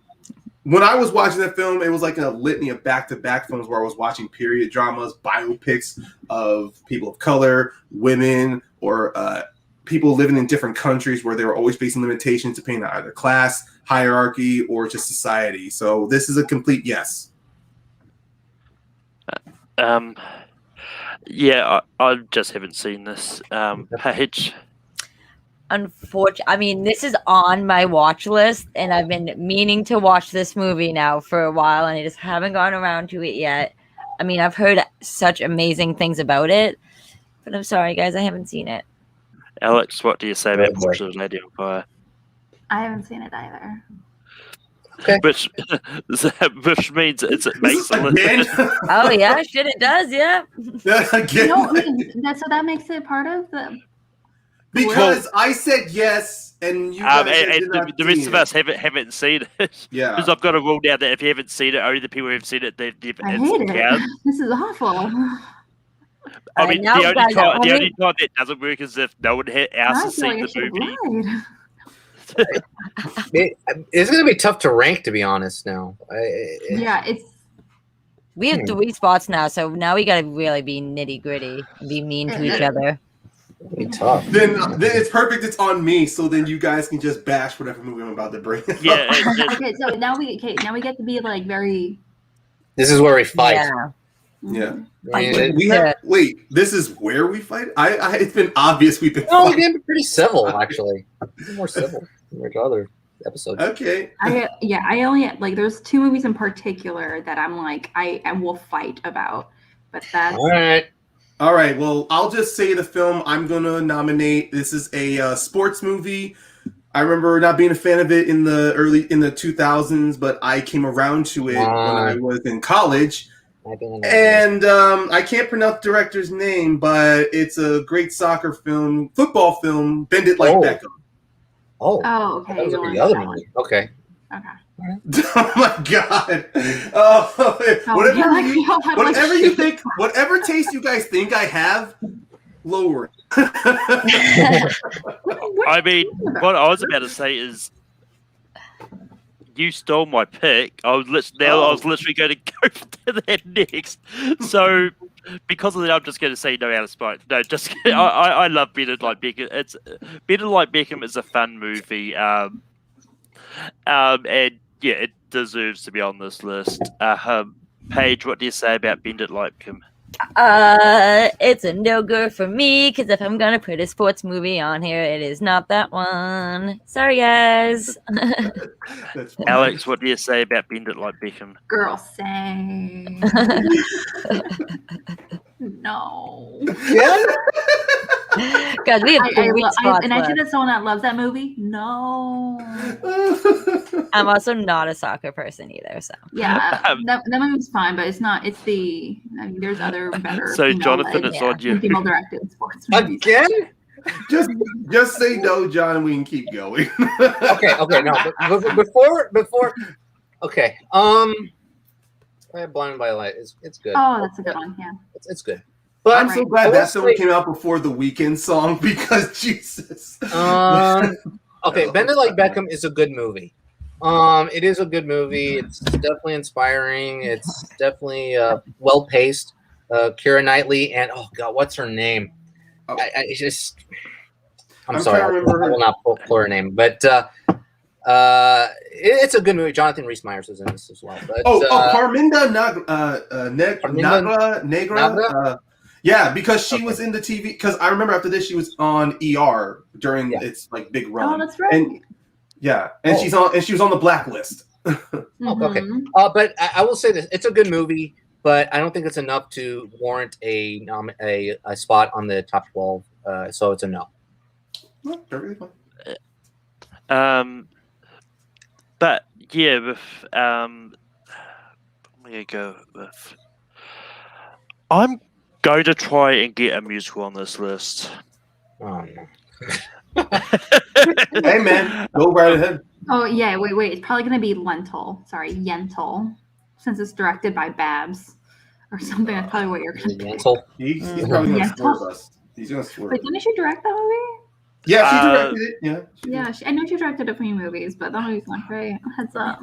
when I was watching that film, it was like a litany of back-to-back films where I was watching period dramas, biopics of people of color, women, or people living in different countries where they were always facing limitations depending on either class, hierarchy, or just society. So this is a complete yes. Yeah, I just haven't seen this. Paige. Unfortunately, I mean, this is on my watch list, and I've been meaning to watch this movie now for a while, and I just haven't gone around to it yet. I mean, I've heard such amazing things about it, but I'm sorry, guys, I haven't seen it. Alex, what do you say about Portrait of a Lady on Fire? I haven't seen it either. Okay. Which means it makes Again? Oh yeah, shit, it does, yeah. Again? No, I mean, that makes it part of the. Because I said yes, and you guys did not the rest see of it. us haven't seen it. Yeah. Because I've got a rule now that if you haven't seen it, only the people who have seen it, I hate it. This is awful. I mean, know, the only guys, time only- that doesn't work is if no one else I has feel like seen I the should movie. have lied. It's going to be tough to rank, to be honest. Now, Yeah, it's. We have 3 spots now, so now we gotta really be nitty gritty and be mean to each other. It'll be tough. Then it's perfect. It's on me, so then you guys can just bash whatever movie I'm about to bring. Yeah, Okay, so now we get to be like very. This is where we fight. Yeah. Yeah. I mean, We have, wait, this is where we fight? I it's been obvious we've been no, we've fighting. been pretty civil, actually. More civil compared to other episodes. Okay. I only like there's 2 movies in particular that I'm like I will fight about, but that's All right. Well, I'll just say the film I'm going to nominate. This is a sports movie. I remember not being a fan of it in the 2000s, but I came around to it when I was in college. And I can't pronounce the director's name, but it's a great soccer film, football film, Bend It Like Beckham. Oh, okay. That was the other movie. Okay. Oh my god! Whatever you think, whatever taste you guys think I have, lower it. I mean, what I was about to say is, you stole my pick. I was literally going to go to that next. So, because of that, I'm just going to say no out of spite. No, just kidding. I love Better Like Beckham. It's Better Like Beckham is a fun movie. And yeah, it deserves to be on this list. Paige, what do you say about Bend It Like Beckham? It's a no go for me because if I'm gonna put a sports movie on here, it is not that one. Sorry, guys. Alex, what do you say about Bend It Like Beckham? Girl, say no. Yeah. Guys, we have 3 spots and I said left. that someone that loves that movie. No. I'm also not a soccer person either, so Yeah, that movie's fine, but it's not. It's the. I mean, there's other better. So, Jonathan, it's on you. Female directed sports movies. Again? Just say no, John, and we can keep going. Okay. No. Before. Okay. Blinded by Light. It's good. Oh, that's a good one. Yeah. It's good. But I'm so glad that song came out before the Weeknd song because Jesus. Okay, Bend It Like Beckham is a good movie. It is a good movie. It's definitely inspiring. It's definitely well paced. Keira Knightley and oh god, what's her name? I'm sorry, I will not pull her name, but it's a good movie. Jonathan Rhys Meyers is in this as well. But, Carminda Negra. Yeah, because she was in the TV. Because I remember after this, she was on ER during its like big run. Oh, that's right. And she was on the blacklist. Okay. But I will say this: it's a good movie, but I don't think it's enough to warrant a spot on the top 12. So it's a no. But yeah, with I'm gonna go with. I'm going to try and get a musical on this list. Oh no. Hey man, go right ahead. Oh yeah, wait. It's probably gonna be Lentil. Sorry, Yentl, since it's directed by Babs or something. That's probably what you're gonna pick. Yentl. He's probably gonna swerve us. He's gonna swerve. Wait, didn't she direct that movie? Yeah, she directed it. Yeah. Yeah, I know she directed a few movies, but the movie's not great. Heads up.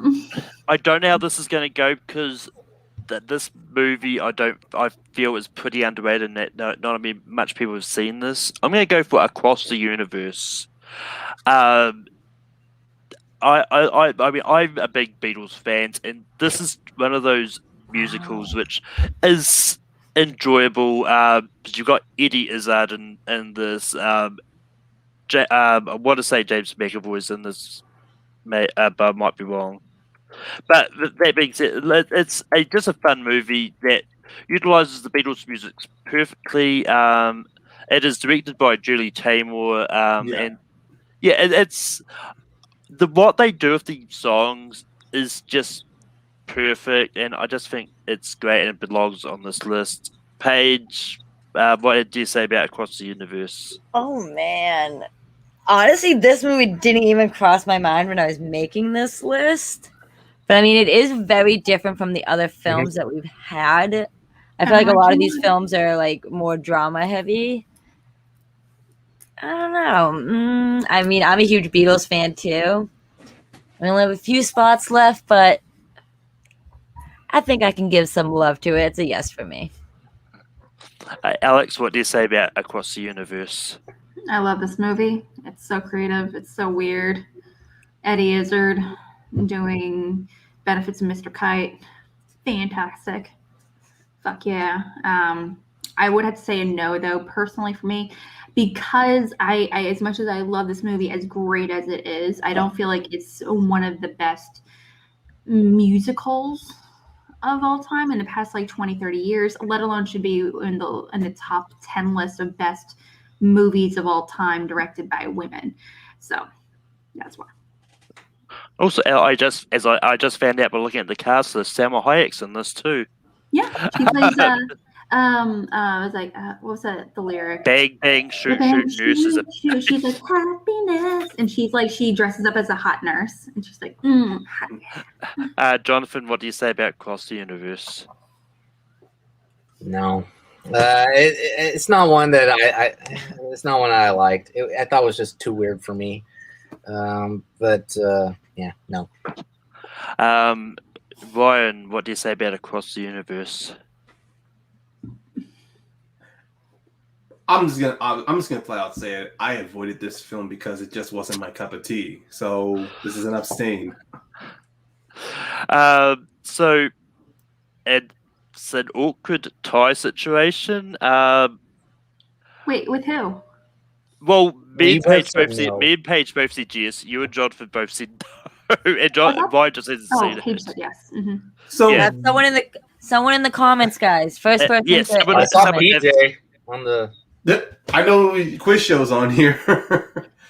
I don't know how this is going to go because this movie I feel is pretty underrated and that not much people have seen this. I'm going to go for Across the Universe. I mean I'm a big Beatles fan, and this is one of those musicals which is enjoyable. You've got Eddie Izzard in this. I want to say James McAvoy's in this, but I might be wrong. But that being said, it's just a fun movie that utilizes the Beatles' music perfectly. It is directed by Julie Taymor, and it's what they do with the songs is just perfect, and I just think it's great and it belongs on this list. Paige, what did you say about Across the Universe? Oh man. Honestly, this movie didn't even cross my mind when I was making this list. But I mean, it is very different from the other films that we've had. I feel like a lot of these films are like more drama heavy. I don't know. I mean, I'm a huge Beatles fan too. We only have a few spots left, but I think I can give some love to it. It's a yes for me. Alex, what do you say about Across the Universe? I love this movie. It's so creative. It's so weird. Eddie Izzard doing Benefits of Mr. Kite. Fantastic. Fuck yeah. I would have to say a no, though, personally for me, because I as much as I love this movie, as great as it is, I don't feel like it's one of the best musicals of all time in the past like 20-30 years, let alone should be in the top 10 list of best movies of all time directed by women. So that's why. Also, I just found out by looking at the cast list, Salma Hayek's in this too. Yeah, she plays I was like, what was that? The lyric? Bang bang shoot shoot nurse. She's like happiness, and she dresses up as a hot nurse, and she's like, hot. Jonathan, what do you say about Across the Universe? No, it's not one that it's not one I liked. I thought it was just too weird for me. But yeah, no. Ryan, what do you say about Across the Universe? I'm just gonna flat out say it. I avoided this film because it just wasn't my cup of tea. So this is an abstain. So it's an awkward tie situation. Wait, with who? Well, me and Paige both said yes. You and Jonathan both said no. And Ryan just hasn't seen it. Paige said yes. Mm-hmm. So Yeah. Someone in the comments, guys. First person. Yes, to- I saw PJ on the. I know quiz shows on here.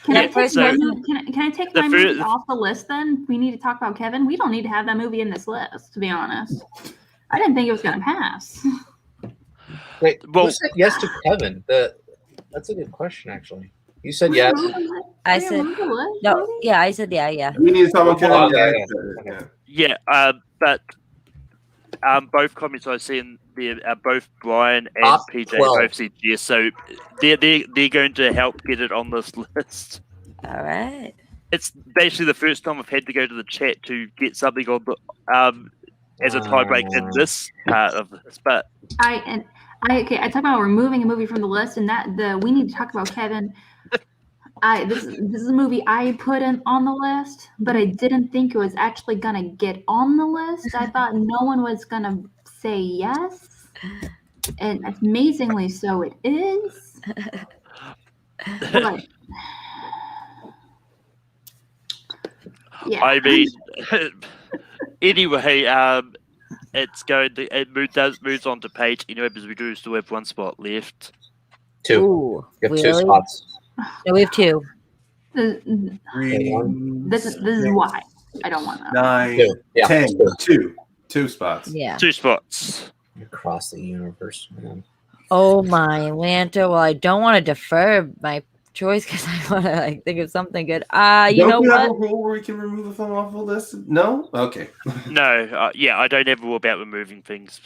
Can I take so- my movie off the list then? We need to talk about Kevin. We don't need to have that movie in this list, to be honest. I didn't think it was going to pass. Wait, Well- who said yes to Kevin? That's a good question, actually. You said yes. I said no. Yeah, I said yeah. We need to talk about Oh, Kevin. yeah. Yeah, but both comments I've seen, both Brian and Top PJ 12. both said yes, so they're going to help get it on this list. All right. It's basically the first time I've had to go to the chat to get something on the as a tiebreak in this part of this. But I talk about removing a movie from the list, and we need to talk about Kevin. This is a movie I put on the list, but I didn't think it was actually gonna get on the list. I thought no one was gonna say yes, and amazingly so it is. But, yeah. I mean, anyway, it moves on to Paige anyway because we do still have one spot left. Two. Ooh, You have really? 2 spots. No, we have two. This is why I don't want that. 9, Two. Yeah, 10, two. 2 spots. Yeah. 2 spots. Across the universe, man. Oh my Lanta. Well, I don't want to defer my choice because I want to think of something good. You know Don't we have a what? rule where we can remove a film off the list? No? Okay. No, yeah, I don't have a rule about removing things.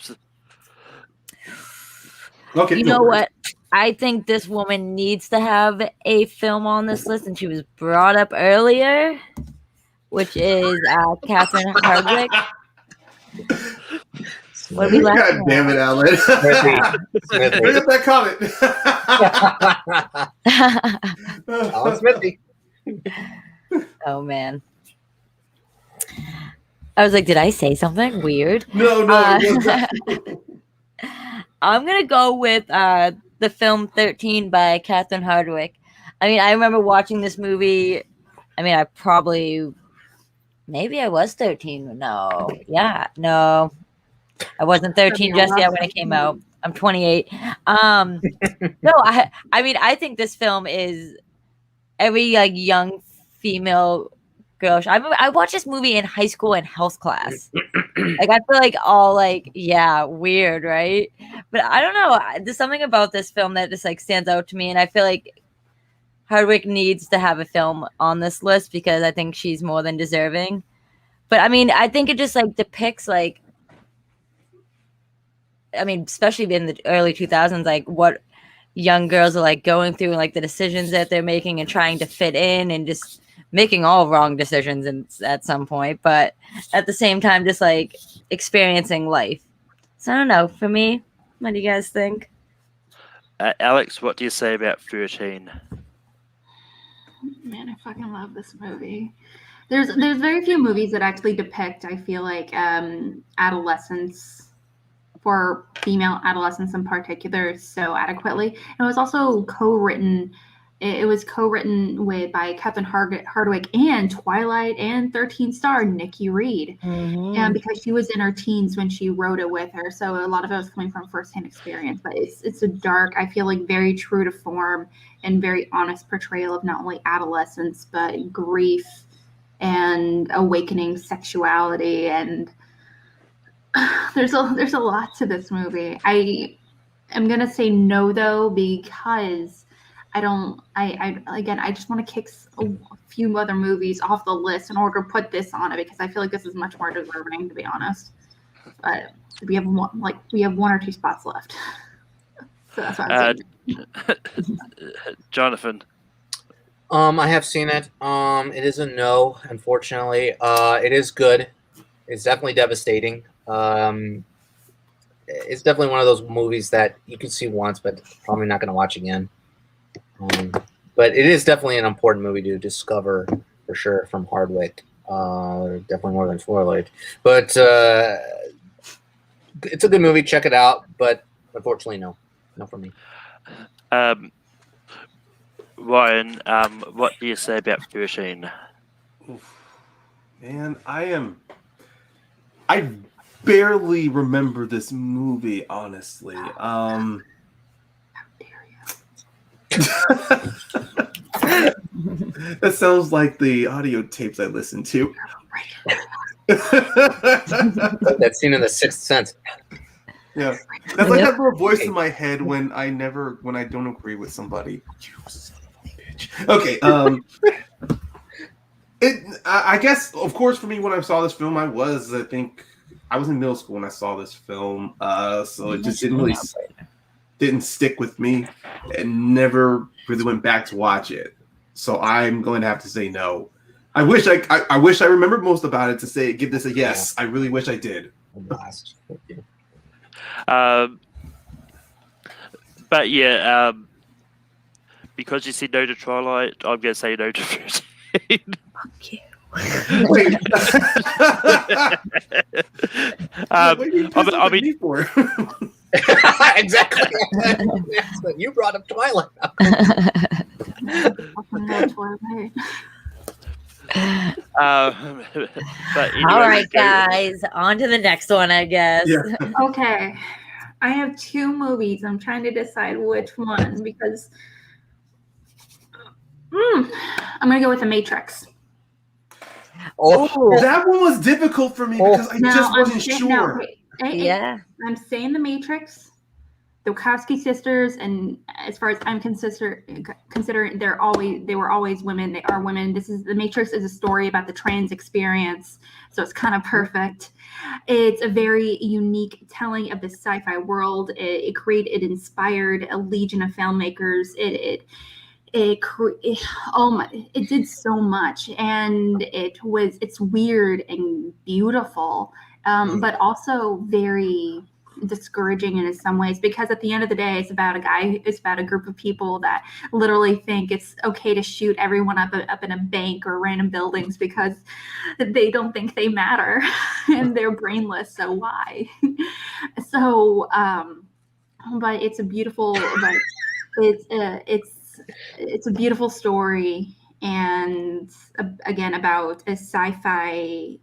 Okay. You no know worries. what? I think this woman needs to have a film on this list, and she was brought up earlier, which is Catherine Hardwicke. What are we laughing God damn it, Alan. Smithy. Bring up that comment. Alan Smithy. Oh, man. I was like, did I say something weird? No, it wasn't. I'm going to go with the film 13 by Catherine Hardwicke. I mean, I remember watching this movie. I mean, maybe I was 13. No. I wasn't 13 just yet when it came out. I'm 28. No, I mean, I think this film is every like young female girl. I watched this movie in high school in health class. Like, I feel like all like, yeah, weird, right? But I don't know. There's something about this film that just like stands out to me, and I feel like Hardwicke needs to have a film on this list because I think she's more than deserving. But I mean, I think it just like depicts like, I mean, especially in the early 2000s, like what young girls are like going through and like the decisions that they're making and trying to fit in and just making all wrong decisions at some point, but at the same time, just like experiencing life. So I don't know. For me, what do you guys think? Alex, what do you say about 13? Man, I fucking love this movie. There's very few movies that actually depict, I feel like, adolescence for female adolescents in particular so adequately. And it was also co-written. It was co-written by Catherine Hardwicke and Twilight and 13 star Nikki Reed. And because she was in her teens when she wrote it with her, so a lot of it was coming from firsthand experience. But it's a dark, I feel like, very true to form and very honest portrayal of not only adolescence but grief and awakening sexuality. And there's a lot to this movie. I am gonna say no though, because I just want to kick a few other movies off the list in order to put this on it, because I feel like this is much more deserving, to be honest. But we have one or two spots left, so that's what I'm saying. Jonathan. I have seen it. It is a no, unfortunately. It is good. It's definitely devastating. It's definitely one of those movies that you can see once, but probably not going to watch again. But it is definitely an important movie to discover for sure from Hardwicke. Definitely more than Twilight. But it's a good movie. Check it out. But unfortunately, no for me. Ryan, what do you say about 13? Man, I barely remember this movie, honestly. How dare you? That sounds like the audio tapes I listened to. That scene in The Sixth Sense. Yeah, that's like that little voice in my head when I don't agree with somebody. You son of a bitch. Okay, I guess, of course, for me, when I saw this film, I think I was in middle school when I saw this film, so it just didn't stick with me, and never really went back to watch it. So I'm going to have to say no. I wish I remembered most about it to give this a yes. I really wish I did. But yeah, because you said no to Twilight, I'm going to say no to 13. Fuck you. Wait. I mean, for? Exactly. You brought up Twilight. But anyway, All right, guys, on to the next one, I guess. Yeah. Okay, I have two movies. I'm trying to decide which one, because I'm gonna go with The Matrix. Oh, That one was difficult for me because I just wasn't sure. I'm saying The Matrix, the Wachowski sisters, and as far as I'm considering, they were always women. They are women. The Matrix is a story about the trans experience, so it's kind of perfect. It's a very unique telling of the sci-fi world. It inspired a legion of filmmakers. It did so much, and it's weird and beautiful, but also very discouraging in some ways, because at the end of the day, it's about a group of people that literally think it's okay to shoot everyone up in a bank or random buildings because they don't think they matter and they're brainless, so why? So but it's a beautiful, but it's a beautiful story, and again about a sci-fi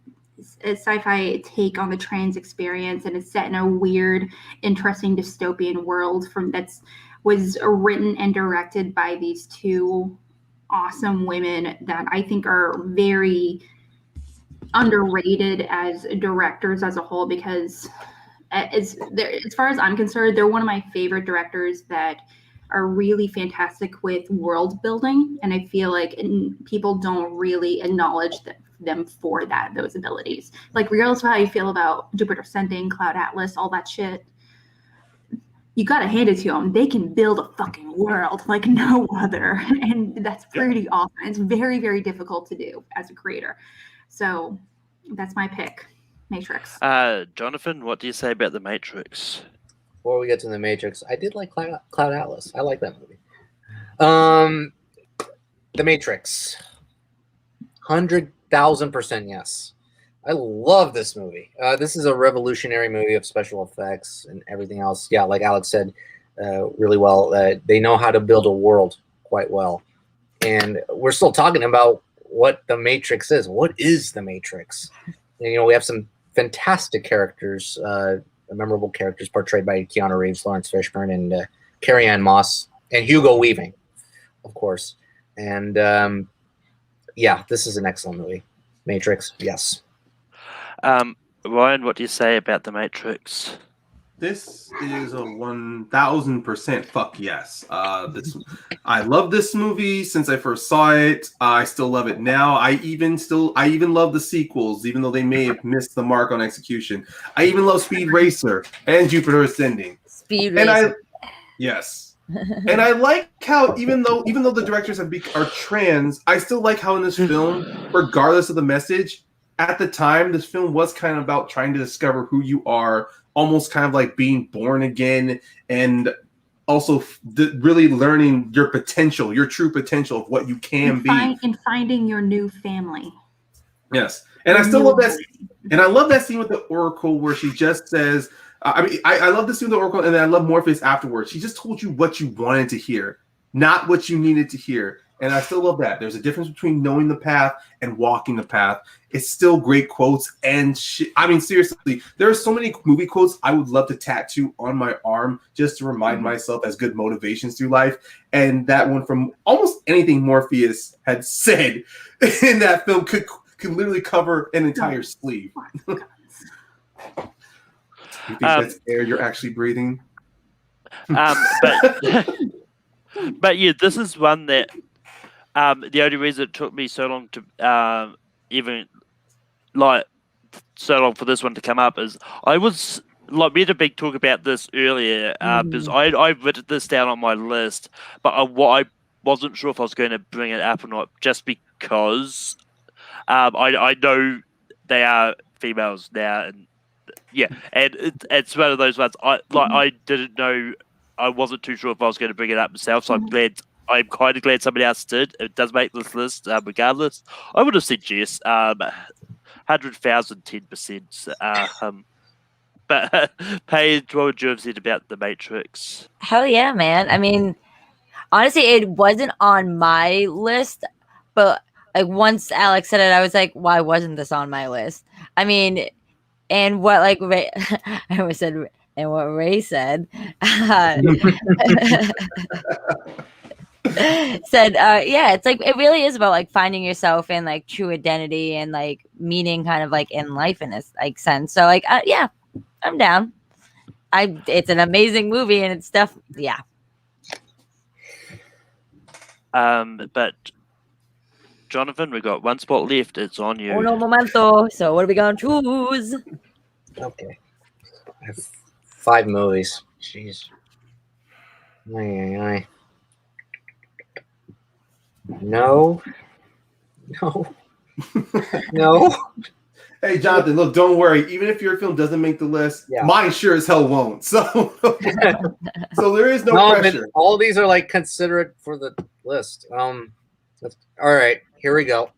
take on the trans experience, and it's set in a weird, interesting dystopian world was written and directed by these two awesome women that I think are very underrated as directors as a whole, because as far as I'm concerned, they're one of my favorite directors that are really fantastic with world building, and I feel like people don't really acknowledge them for those abilities. Like, regardless of how you feel about Jupiter Ascending, Cloud Atlas, all that shit, you gotta hand it to them. They can build a fucking world like no other, and that's pretty awesome. It's very, very difficult to do as a creator. So that's my pick, Matrix. Jonathan, what do you say about the Matrix? Before we get to the Matrix, I did like Cloud Atlas. I like that movie. The Matrix, 100,000% yes. I love this movie. This is a revolutionary movie of special effects and everything else. Yeah, like Alex said, really well. They know how to build a world quite well. And we're still talking about what the Matrix is. What is the Matrix? And, we have some fantastic characters, memorable characters portrayed by Keanu Reeves, Lawrence Fishburne, and Carrie-Anne Moss, and Hugo Weaving, of course. And this is an excellent movie. Matrix, yes. Ryan, what do you say about the Matrix? This is a 1,000% fuck yes. I love this movie since I first saw it. I still love it now. I even love the sequels, even though they may have missed the mark on execution. I even love Speed Racer and Jupiter Ascending. Speed Racer. Yes. And I like how even though the directors are trans, I still like how in this film, regardless of the message, at the time, this film was kind of about trying to discover who you are, almost kind of like being born again, and also really learning your potential, your true potential of what you can be. And finding your new family. Yes. And I still love that. And I love that scene with the Oracle where she just says, I love the scene with the Oracle, and then I love Morpheus afterwards. She just told you what you wanted to hear, not what you needed to hear. And I still love that. There's a difference between knowing the path and walking the path. It's still great quotes and shit. I mean, seriously, there are so many movie quotes I would love to tattoo on my arm just to remind myself as good motivations through life. And that one from almost anything Morpheus had said in that film could literally cover an entire sleeve. You think that's air you're actually breathing? But yeah, this is one that the only reason it took me so long to even like so long for this one to come up is I was like, we had a big talk about this earlier because I written this down on my list, but I wasn't sure if I was going to bring it up or not, just because I know they are females now, and yeah, and it's one of those ones I didn't know. I wasn't too sure if I was going to bring it up myself, so I'm kind of glad somebody else did. It does make this list, regardless. I would have said yes, 100,000, 10%. But Paige, what would you have said about the Matrix? Hell yeah, man. I mean, honestly, it wasn't on my list, but like once Alex said it, I was like, why wasn't this on my list? I mean, and what like Ray, I almost said, and what Ray said. Said yeah, it's like it really is about like finding yourself and like true identity and like meaning kind of like in life in this like sense. So like yeah, I'm down. It's an amazing movie, and it's stuff. Yeah. But Jonathan, we got one spot left. It's on you. Uno momento. So what are we gonna choose? Okay. I have 5 movies. Jeez. Aye. No. No. Hey, Jonathan, look, don't worry. Even if your film doesn't make the list, mine sure as hell won't. So, so there is no pressure. All these are like considerate for the list. All right, here we go.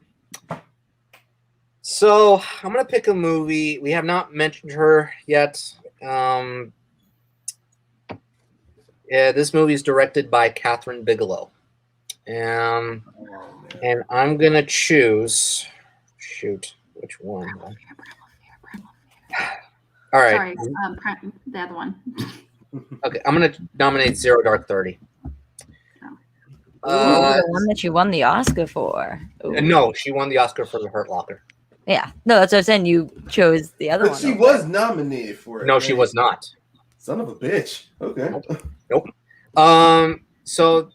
So I'm gonna pick a movie. We have not mentioned her yet. Yeah, this movie is directed by Catherine Bigelow. And I'm gonna choose. Shoot, which one? All right. Sorry, the other one. Okay, I'm gonna nominate Zero Dark 30. The one that you won the Oscar for. Ooh. No, she won the Oscar for The Hurt Locker. Yeah, no, that's what I'm saying. You chose the other one. But she was nominated for it. No, she was not. Son of a bitch. Okay. Nope. So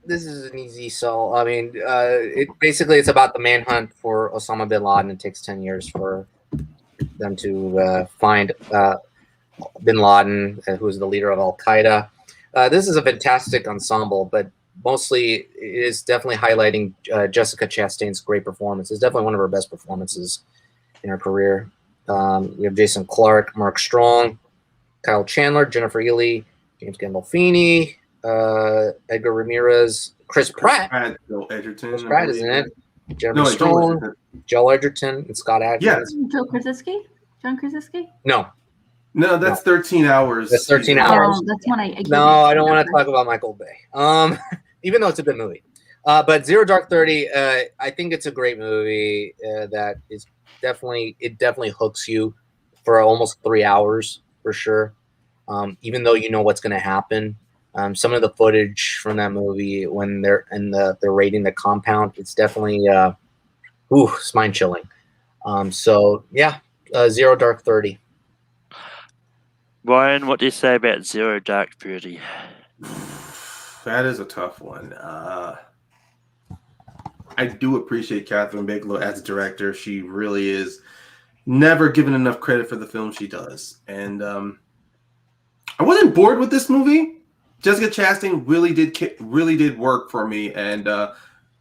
this is an easy sell. I mean, it's about the manhunt for Osama bin Laden. It takes 10 years for them to find bin Laden, who's the leader of Al Qaeda. This is a fantastic ensemble, but mostly it is definitely highlighting Jessica Chastain's great performance. It's definitely one of her best performances in her career. We have Jason Clarke, Mark Strong, Kyle Chandler, Jennifer Ely, James Gandolfini, Edgar Ramirez, Chris Pratt. Joel Edgerton. Chris Pratt is in it. Jennifer Strong, Joel Edgerton, and Scott Adkins. Yeah. Joe Krasinski? John Krasinski? No, that's 13 hours. That's 13 hours. Oh, that's when I don't want to talk about Michael Bay. Even though it's a good movie. But Zero Dark 30, I think it's a great movie that is definitely hooks you for almost 3 hours for sure. Even though you know what's going to happen. Some of the footage from that movie when they're raiding the compound, it's definitely spine chilling. So yeah, Zero Dark 30. Ryan, what do you say about Zero Dark 30? That is a tough one. I do appreciate Catherine Bigelow as a director. She really is never given enough credit for the film she does. And I wasn't bored with this movie. Jessica Chastain really did work for me. And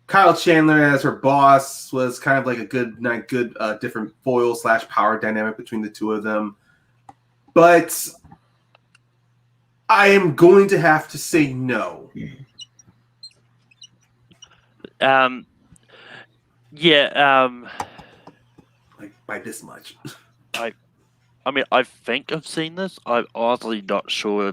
Kyle Chandler as her boss was kind of like a good different foil/power dynamic between the two of them. But I am going to have to say no. Like by this much. I mean, I think I've seen this. I'm honestly not sure.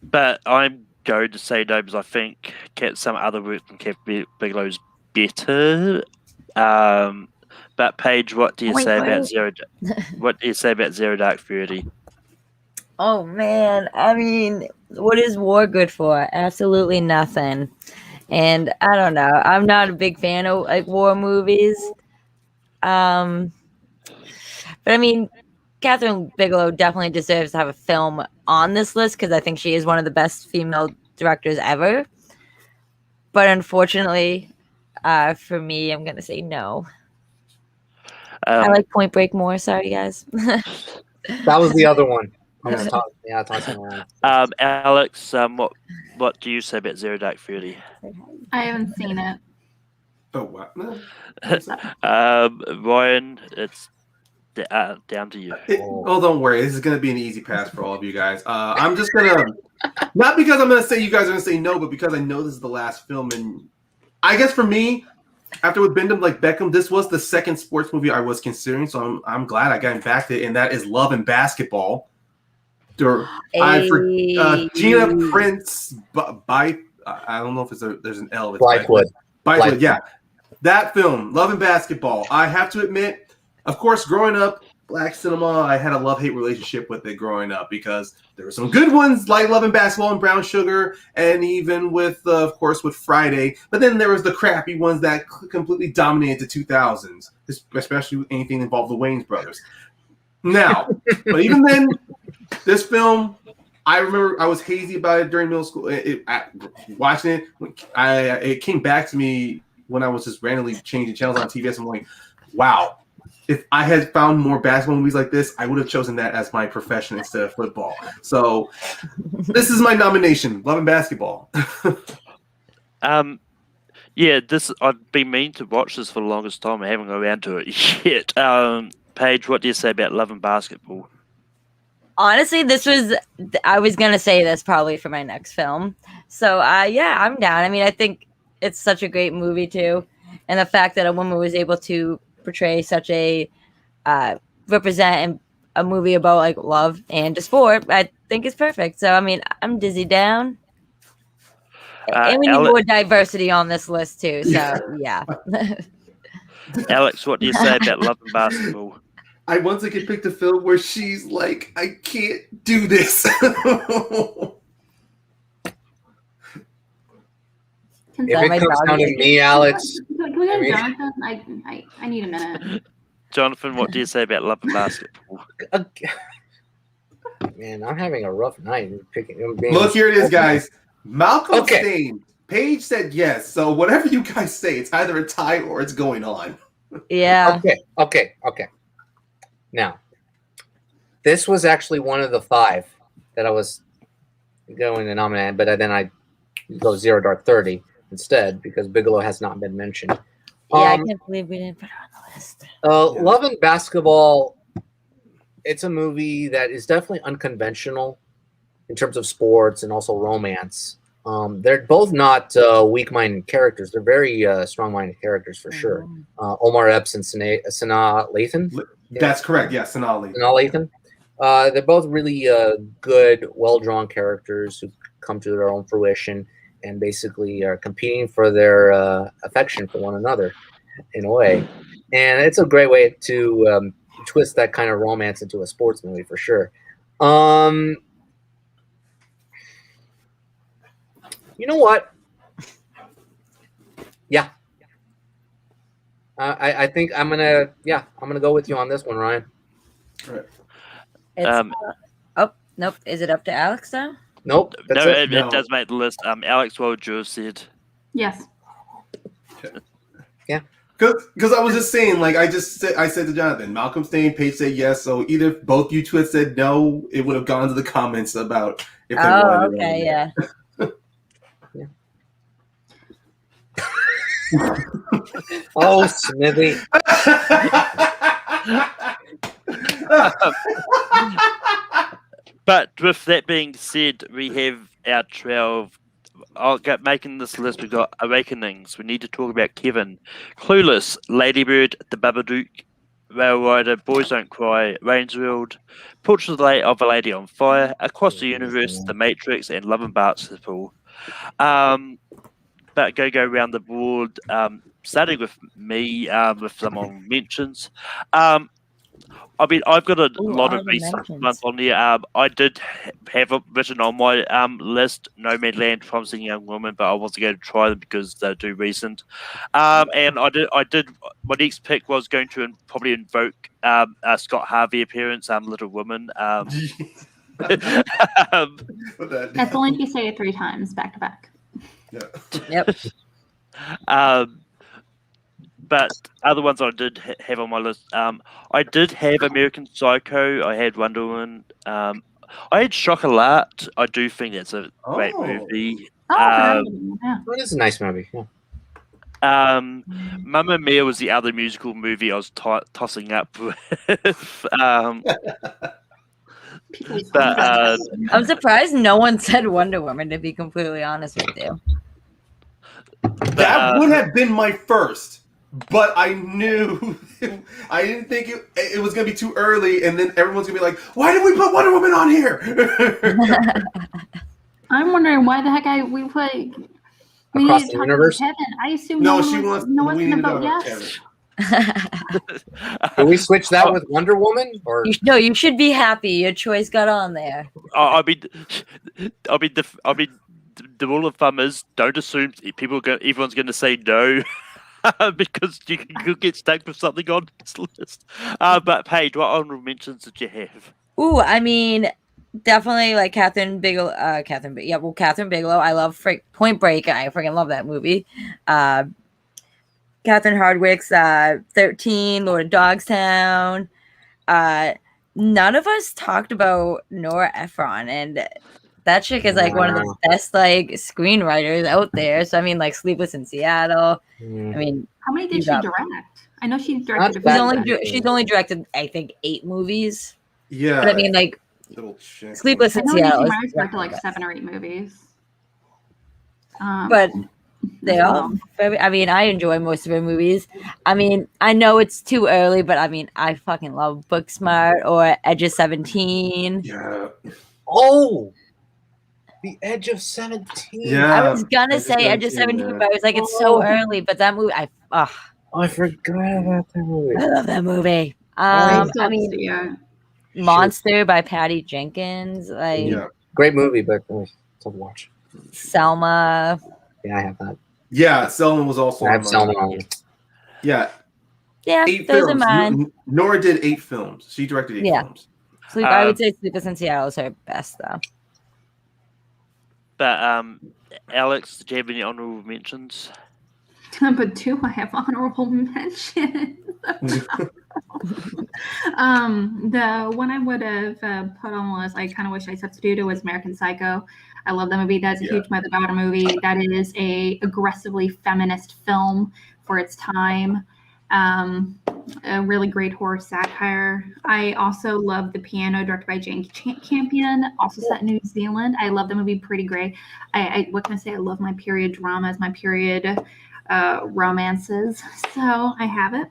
But I'm going to say no because I think some other work from Catherine Bigelow's better. But Paige, what do you say about Zero? What do you say about Zero Dark 30? Oh man, I mean, what is war good for? Absolutely nothing. And I don't know. I'm not a big fan of like war movies. But I mean, Catherine Bigelow definitely deserves to have a film on this list because I think she is one of the best female directors ever. But unfortunately, for me, I'm gonna say no. I like Point Break more. Sorry, guys. That was the other one. I was tossing around. Alex, what do you say about Zero Dark 30? I haven't seen it. Oh, what? No. Ryan, it's down to you. Don't worry. This is going to be an easy pass for all of you guys. I'm just going to, not because I'm going to say you guys are going to say no, but because I know this is the last film. And I guess for me, after with Bendham like Beckham, this was the second sports movie I was considering. So I'm glad I got back to it. And that is Love and Basketball. Gina Prince, I don't know if there's an L. Blythewood, yeah. That film, Love and Basketball. I have to admit, of course, growing up, black cinema, I had a love-hate relationship with it growing up because there were some good ones like Love and Basketball and Brown Sugar, and even with, of course, with Friday. But then there was the crappy ones that completely dominated the 2000s, especially anything that involved the Wayans brothers. Now, but even then, this film, I remember I was hazy about it during middle school. Watching it, it came back to me when I was just randomly changing channels on TBS. I'm like, wow, if I had found more basketball movies like this, I would have chosen that as my profession instead of football. So this is my nomination, Love and Basketball. Yeah, I've been meaning to watch this for the longest time. I haven't got around to it yet. Paige, what do you say about Love and Basketball? Honestly, I was going to say this probably for my next film. So, yeah, I'm down. I mean, I think it's such a great movie, too. And the fact that a woman was able to portray such a, represent a movie about, like, love and sport, I think is perfect. So, I mean, I'm dizzy down. And we need more diversity on this list, too. So, yeah. Alex, what do you say about Love and Basketball? I once again picked a film where she's like, I can't do this. If it comes down to me, Alex. Can we go to Jonathan? I need a minute. Jonathan, what do you say about Love and Basketball? Man, I'm having a rough night. Look, here it is, guys. Malcolm abstained. Paige said yes. So whatever you guys say, it's either a tie or it's going on. Yeah. Okay. Now, this was actually one of the 5 that I was going to nominate, but then I go Zero Dark 30 instead because Bigelow has not been mentioned. Yeah, I can't believe we didn't put her on the list. Love and Basketball, it's a movie that is definitely unconventional in terms of sports and also romance. They're both not weak-minded characters. They're very strong-minded characters for sure. Omar Epps and Sanaa Lathan. That's correct. Yeah, Sanaa Lathan. They're both really good, well-drawn characters who come to their own fruition and basically are competing for their affection for one another in a way. And it's a great way to twist that kind of romance into a sports movie for sure. You know what? Yeah. I think I'm gonna go with you on this one, Ryan. Oh, nope. Is it up to Alex now? Nope. It does make the list. Alex, what would you have said? Yes. Yeah. Because I was just saying, like I said to Jonathan, Malcolm stayed, Paige said yes. So either both you two had said no, it would have gone to the comments about if they wanted it. Okay, yeah. Oh, Smithy. But with that being said, we have our 12. Making this list, we've got Awakenings. We need to talk about Kevin. Clueless, Ladybird, The Babadook, Rail Rider, Boys Don't Cry, Rain's World, Portrait of a Lady on Fire, Across the Universe, The Matrix, and Love and Basketball. But go around the board, starting with me, with some on mentions. I mean, I've got a lot of recent ones on here. I did have it written on my list, Nomadland, Promising Young Woman, but I wasn't going to try them because they're too recent. And I did. My next pick was going to probably invoke a Scott Harvey appearance, Little Woman. That's only if you say it 3 times back to back. Yep. But other ones I did have on my list, I did have American Psycho. I had Wonder Woman. I had Chocolat. I do think that's a great movie. It is a nice movie. Yeah. Mamma Mia was the other musical movie I was tossing up with. But I'm surprised no one said Wonder Woman, to be completely honest with you. That would have been my first, but I knew I didn't think it was going to be too early, and then everyone's going to be like, why did we put Wonder Woman on here? I'm wondering why the heck we put Across the Universe. Kevin. I assume No, no one's going to vote yes. Can we switch that with Wonder Woman? Or No, you should be happy. Your choice got on there. I mean, the rule of thumb is don't assume everyone's going to say no. because you could get stuck with something on this list. But Paige, what honorable mentions did you have? Ooh, I mean, definitely like Catherine Bigelow. Catherine Bigelow. I love Point Break. I freaking love that movie. Catherine Hardwicke's 13, Lord of Dogstown. None of us talked about Nora Ephron, and that chick is like one of the best like screenwriters out there. So I mean, like Sleepless in Seattle. I mean, how many did she direct? I know she directed. She's only directed, I think, 8 movies. Yeah, but I mean, like Sleepless in Seattle. I directed like 7 or 8 movies. But they all. I mean, I enjoy most of her movies. I mean, I know it's too early, but I mean, I fucking love Booksmart or Edge of 17. Yeah. Oh, The Edge of 17. Yeah. I was gonna say Edge of 17, but I was like, it's so early. But that movie, I forgot about that movie. I love that movie. I mean, Monster by Patty Jenkins. Great movie, but to watch. Selma. Yeah, I have that. Yeah, Selma was also. I have Selma on. Yeah. Yeah, 8 those films. are mine. Nora did 8 films. She directed 8 films. I would say Sleepless in Seattle is her best, though. But Alex, did you have any honorable mentions? But 2, I have honorable mentions. The one I would have put on the list, I kind of wish I substituted, was American Psycho. I love that movie. That's a huge mother-daughter movie. That is a aggressively feminist film for its time. A really great horror satire. I also love The Piano, directed by Jane Campion, also set in New Zealand. I love the movie Pretty Grey. What can I say? I love my period dramas, my period romances. So I have it.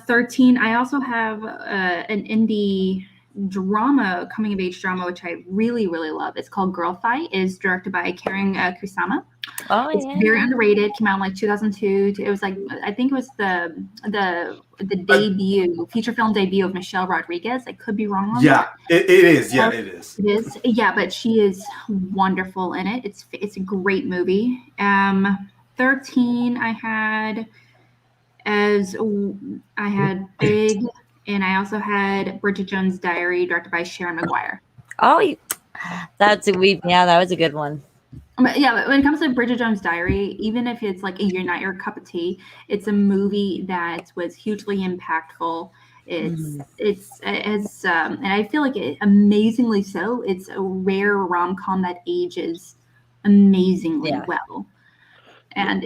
13, I also have an indie drama, coming of age drama, which I really, really love. It's called Girl Fight. It's directed by Karen Kusama. It's very underrated. Came out in like 2002. It was like, I think it was the debut, feature film debut of Michelle Rodriguez. I could be wrong on that. It is. Yeah, it is. It is. Yeah, but she is wonderful in it. It's a great movie. 13, I had Big, and I also had Bridget Jones' Diary, directed by Sharon Maguire. Oh, that was a good one. But when it comes to Bridget Jones' Diary, even if it's like you're not your cup of tea, it's a movie that was hugely impactful. And I feel like amazingly so. It's a rare rom-com that ages amazingly well. And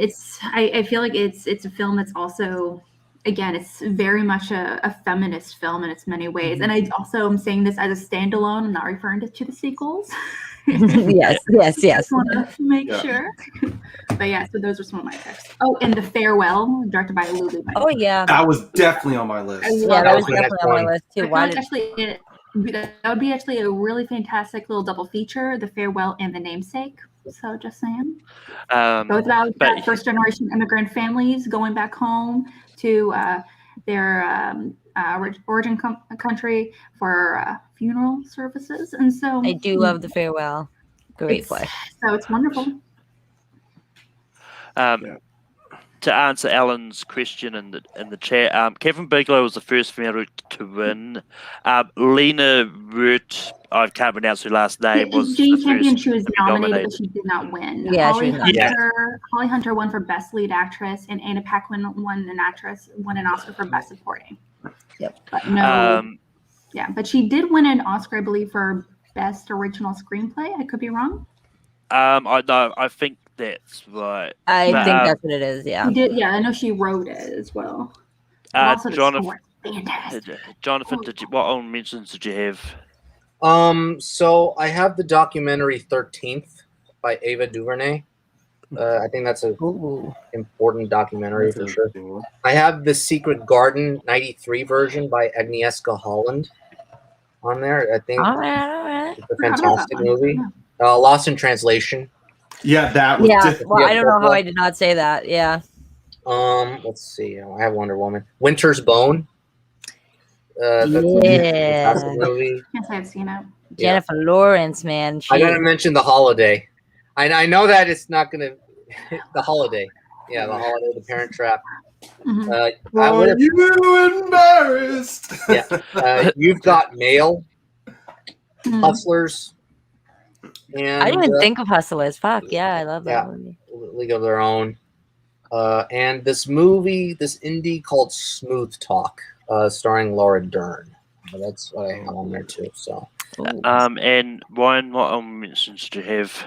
I feel like it's a film that's also, again, it's very much a feminist film in its many ways. And I also am saying this as a standalone. I'm not referring to the sequels. yes. Just want to make sure. But so those are some of my picks. Oh, and The Farewell, directed by Lulu. Oh yeah, that was definitely on my list. That was definitely on my list too. That would be actually a really fantastic little double feature: The Farewell and The Namesake. So just saying. Both about first generation immigrant families going back home to their origin country for funeral services. And so I do love The Farewell. Great play. So it's wonderful. To answer Alan's question in the chat, Kevin Bigelow was the first female to win. Lena Root, I can't pronounce her last name, was Jane Campion. She was nominated, but she did not win. Yeah, Holly Hunter won for Best Lead Actress, and Anna Paquin won an Oscar for Best Supporting. Yep. But no. But she did win an Oscar, I believe, for Best Original Screenplay. I could be wrong. I think that's right. I think that's what it is. Yeah. She did. Yeah, I know she wrote it as well. Jonathan, what own mentions did you have? So I have the documentary 13th by Ava DuVernay. I think that's a important documentary for sure. I have The Secret Garden 93 version by Agnieszka Holland on there. I think it's a fantastic movie. Lost in Translation. Yeah, that was well, I don't know how I did not say that. Yeah. Let's see. I have Wonder Woman. Winter's Bone. That's a movie. Yes, I've seen it. Jennifer Lawrence, man. I gotta mention The Holiday. I know that it's not gonna hit The Holiday. Yeah, the holiday, the Parent Trap. Mhm. I Are would've- you embarrassed? Yeah. You've Got Mail, Mhm. Hustlers, and I didn't even think of Hustlers. Fuck yeah, I love that yeah. movie. League of Their Own. And this indie called Smooth Talk, starring Laura Dern. That's what I have on there too. So, And Ryan, what mentions do you have?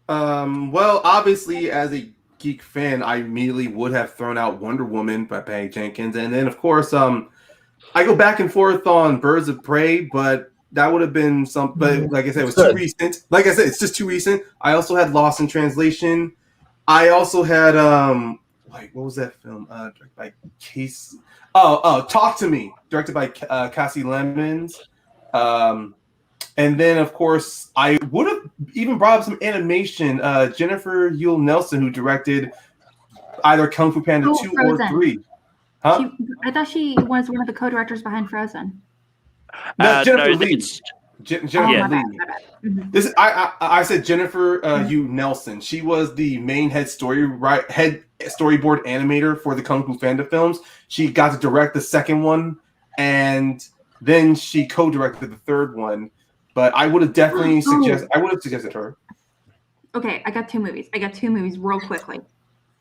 Well, obviously, as a geek fan, I immediately would have thrown out Wonder Woman by Patty Jenkins, and then of course, I go back and forth on Birds of Prey, but that would have been some. But like I said, it was too recent. Like I said, it's just too recent. I also had Lost in Translation. I also had what was that film? Directed by Case. Talk to Me, directed by Cassie Lemons. And then, of course, I would have even brought up some animation. Jennifer Yule Nelson, who directed either Kung Fu Panda 2 Frozen. or 3. Huh? I thought she was one of the co-directors behind Frozen. No, Jennifer Lee. it's Jennifer my Lee. bad. Mhm. This I said Jennifer Yule Nelson. She was the main head storyboard animator for the Kung Fu Panda films. She got to direct the second one, and then she co-directed the third one. But I would have definitely suggested her. Okay, I got two movies real quickly.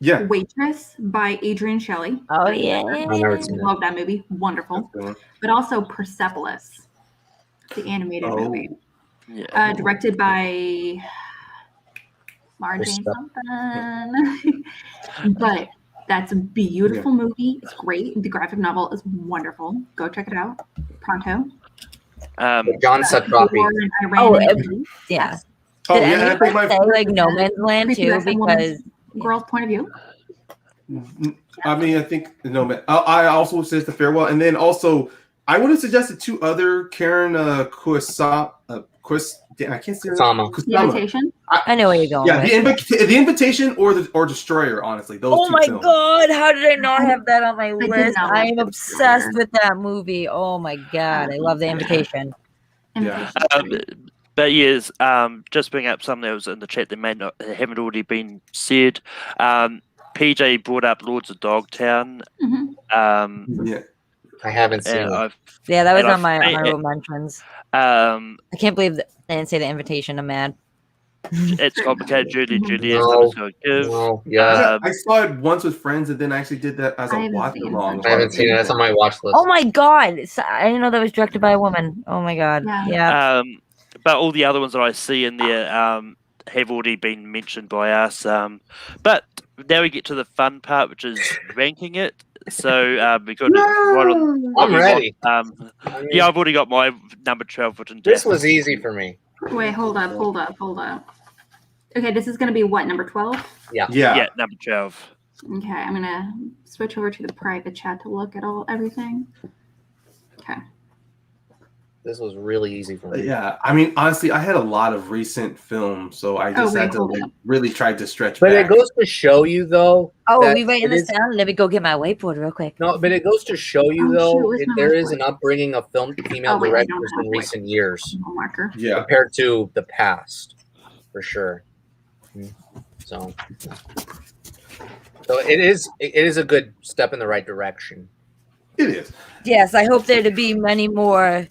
Yeah. Waitress by Adrian Shelley. Oh yeah. Love that movie. Wonderful. But also Persepolis, the animated movie. Yeah. Directed by Marjane something. But that's a beautiful movie. It's great. The graphic novel is wonderful. Go check it out. Pronto. John Satrapi. Yeah. Oh, Did yeah, I think anyone say like No Man's Land too? Because girl's point of view. I mean, I think no man. I also says the farewell, and then also I would have suggested two other Karen I can't say her name. The Invitation. I know where you're going. Yeah, with. the Invitation or Destroyer. Honestly, those Oh two my films. god, how did I not have that on my did list? not I like am The obsessed Destroyer. with that movie. Oh my god, I love The Invitation. Yeah. But yes, just bring up something that was in the chat that haven't already been said. PJ brought up Lords of Dogtown. Yeah. I haven't seen it. Yeah, that was and on my I've- honorable mentions. I I can't believe they didn't say The Invitation. I'm mad. It's complicated. Julie, No. so give. No, yeah. I saw it once with friends, and then I actually did that as I a haven't watch seen it. along. I haven't seen it. That's on my watch list. Oh my god, I didn't know that was directed by a woman. Oh my god. Yeah. But all the other ones that I see in there have already been mentioned by us. But now we get to the fun part, which is ranking it. So we got right on. I'm ready. Yeah, I've already got my number 12 written down. This was easy for me. Wait, hold up. Okay, this is going to be what, number 12? Yeah, number 12. Okay, I'm going to switch over to the private chat to look at everything. Okay. This was really easy for me. Yeah, I mean, honestly, I had a lot of recent films, so I just had to really try to stretch But back. it goes to show you, though. Oh, that we writing it this is- down? Let me go get my whiteboard real quick. No, but it goes to show you, Oh, though, shoot, where's my there is an whiteboard? upbringing of female Oh, wait, I don't directors have in a recent years Marker. Yeah. compared to the past, for sure. So it is a good step in the right direction. It is. Yes, I hope there to be many more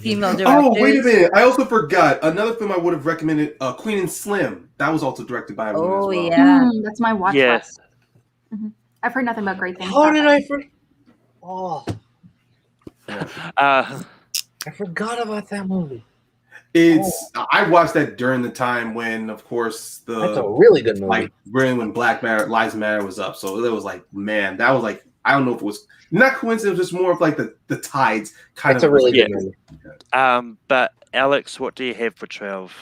female directors. Oh, wait a minute. I also forgot another film I would have recommended, Queen and Slim. That was also directed by a woman as Oh well. yeah. That's my watch Yes. list. I've heard nothing but great things. How about did that. I forget? Oh, Uh, I forgot about that movie. I watched that during the time when, of course, That's a really good movie. like really when Black Lives Matter was up. So it was like, man, that was like, I don't know if it was not coincidence, just more of like the tides kind That's of. a really good Yeah. movie. but Alex, what do you have for 12?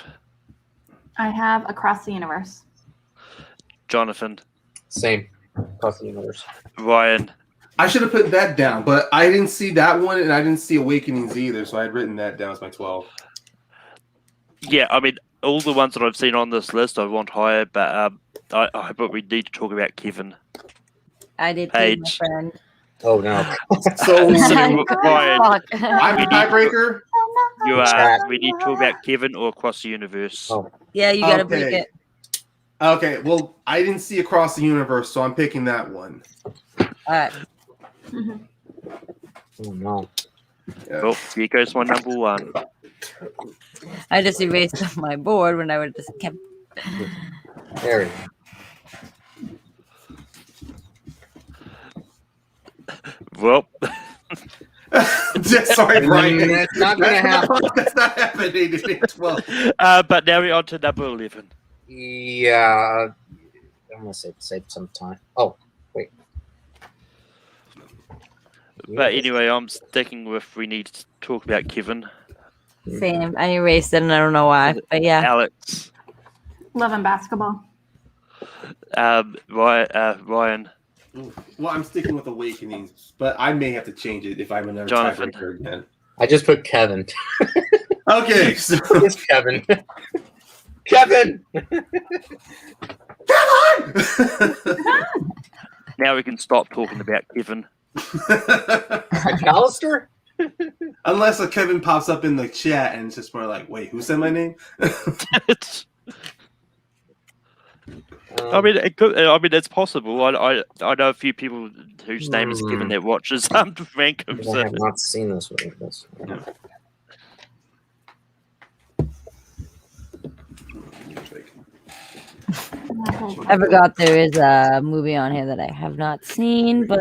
I have Across the Universe. Jonathan, Same. Across the Universe. Ryan, I should have put that down, but I didn't see that one, and I didn't see Awakenings either, so I had written that down as my 12. yeah, I mean, all the ones that I've seen on this list, I want higher, but I but we need to talk about Kevin. I did too, Paige. my friend. Oh no. So So, Ryan, Fuck. I'm a tiebreaker. you Chat. we need to talk about Kevin or Across the Universe. Oh. Yeah, you gotta break Okay. it. Okay, well, I didn't see Across the Universe, so I'm picking that one. All right. Oh no. Yeah. Well, here goes my number one. I just erased off my board when I would just kept. There we go. Well, Sorry, Brian. That's not gonna happen. That's not happening in 12. but now we're on to number 11. Yeah, I'm gonna save some time. Oh, wait. But anyway, I'm sticking with we need to talk about Kevin. Same. I erased it, and I don't know why, but yeah. Alex. Love and Basketball. Ryan. Well, I'm sticking with Awakenings, but I may have to change it if I'm another Jonathan. tiebreaker again. I just put Kevin. Okay, so It's Kevin. Kevin. Now we can stop talking about Kevin. McAllister? Unless a Kevin pops up in the chat and it's just more like, wait, who said my name? I mean, it could, I mean, it's possible. I know a few people whose name is Kevin that watches Rankum. I So. have not seen this one. I forgot there is a movie on here that I have not seen, but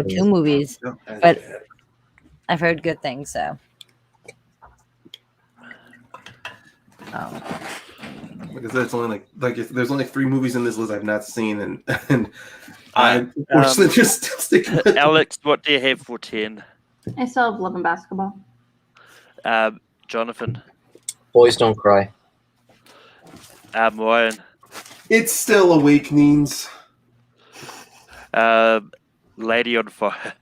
two movies. But I've heard good things, so. Like I said, it's only there's only 3 movies in this list I've not seen, and I unfortunately just sticking with Alex, what do you have for 10? I still have Love and Basketball. Jonathan. Boys Don't Cry. Ryan. It's still Awakenings. Lady on Fire.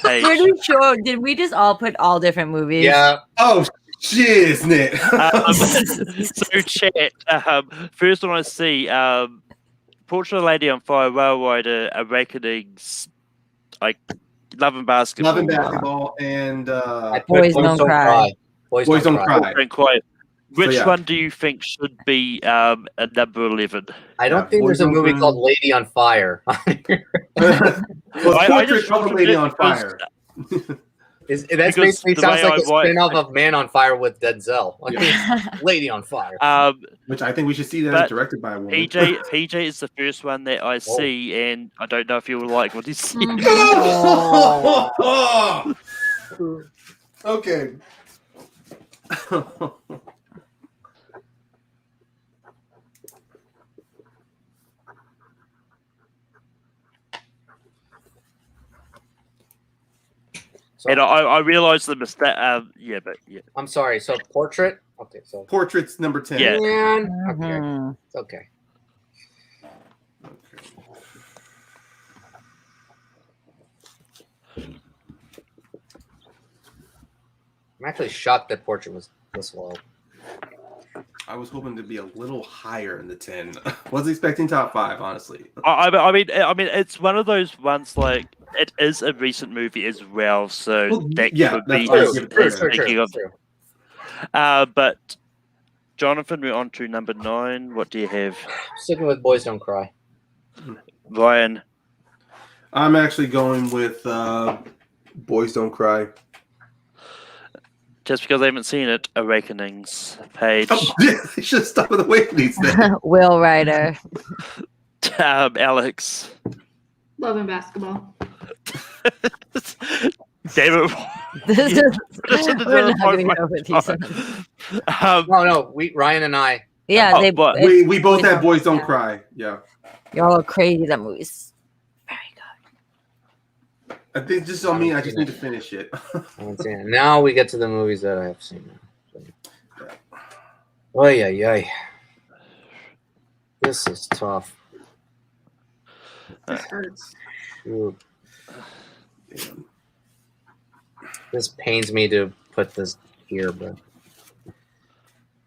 Paige. Pretty sure. Did we just all put all different movies? Yeah. Oh, shiznit. So chat. First one I see, Portrait of a Lady on Fire, Rail Rider, Awakenings, like Love and Basketball. Love and Basketball, and I put Boys Don't Cry. Boys Don't Cry. Don't quite. Which yeah. one do you think should be a number 11? I don't Yeah, think Boys there's a Don't movie Cry. called Lady on Fire. Well, I Portrait just of a wanted Lady it on because- Fire. That's Because basically the sounds way like I a spin-off of Man on Fire with Denzel. Lady on Fire. Which I think we should see that But directed by a woman. PJ is the first one that I see, and I don't know if you'll like what he sees. Okay. So, And I realized the mistake. Yeah, but yeah. I'm sorry. So Portrait. Okay. So Portraits number 10. Yeah. man. Okay. Mhm. It's okay. I'm actually shocked that Portrait was this low. I was hoping to be a little higher in the 10. Was expecting top 5, honestly. I mean, it's one of those ones like it is a recent movie as well, so Well, that yeah, could be that's his, true, his true, thinking of. True. But Jonathan, we're on to number 9. What do you have, Sticking with Boys Don't Cry. Ryan? I'm actually going with Boys Don't Cry. Just because I haven't seen it, Awakenings. Paige. Oh, yeah, they should have stopped with Awakenings then. Will Ryder. Alex. Love and Basketball. David. This is we're not gonna go with these ones. No, Ryan and I. Yeah, they. but- it's- We both have Boys Don't Yeah. Cry. Yeah. Y'all are crazy. That movie's very good. I think just on me, I just need to finish it. Now we get to the movies that I have seen. Oh yeah. This is tough. This hurts. Ooh. This pains me to put this here, but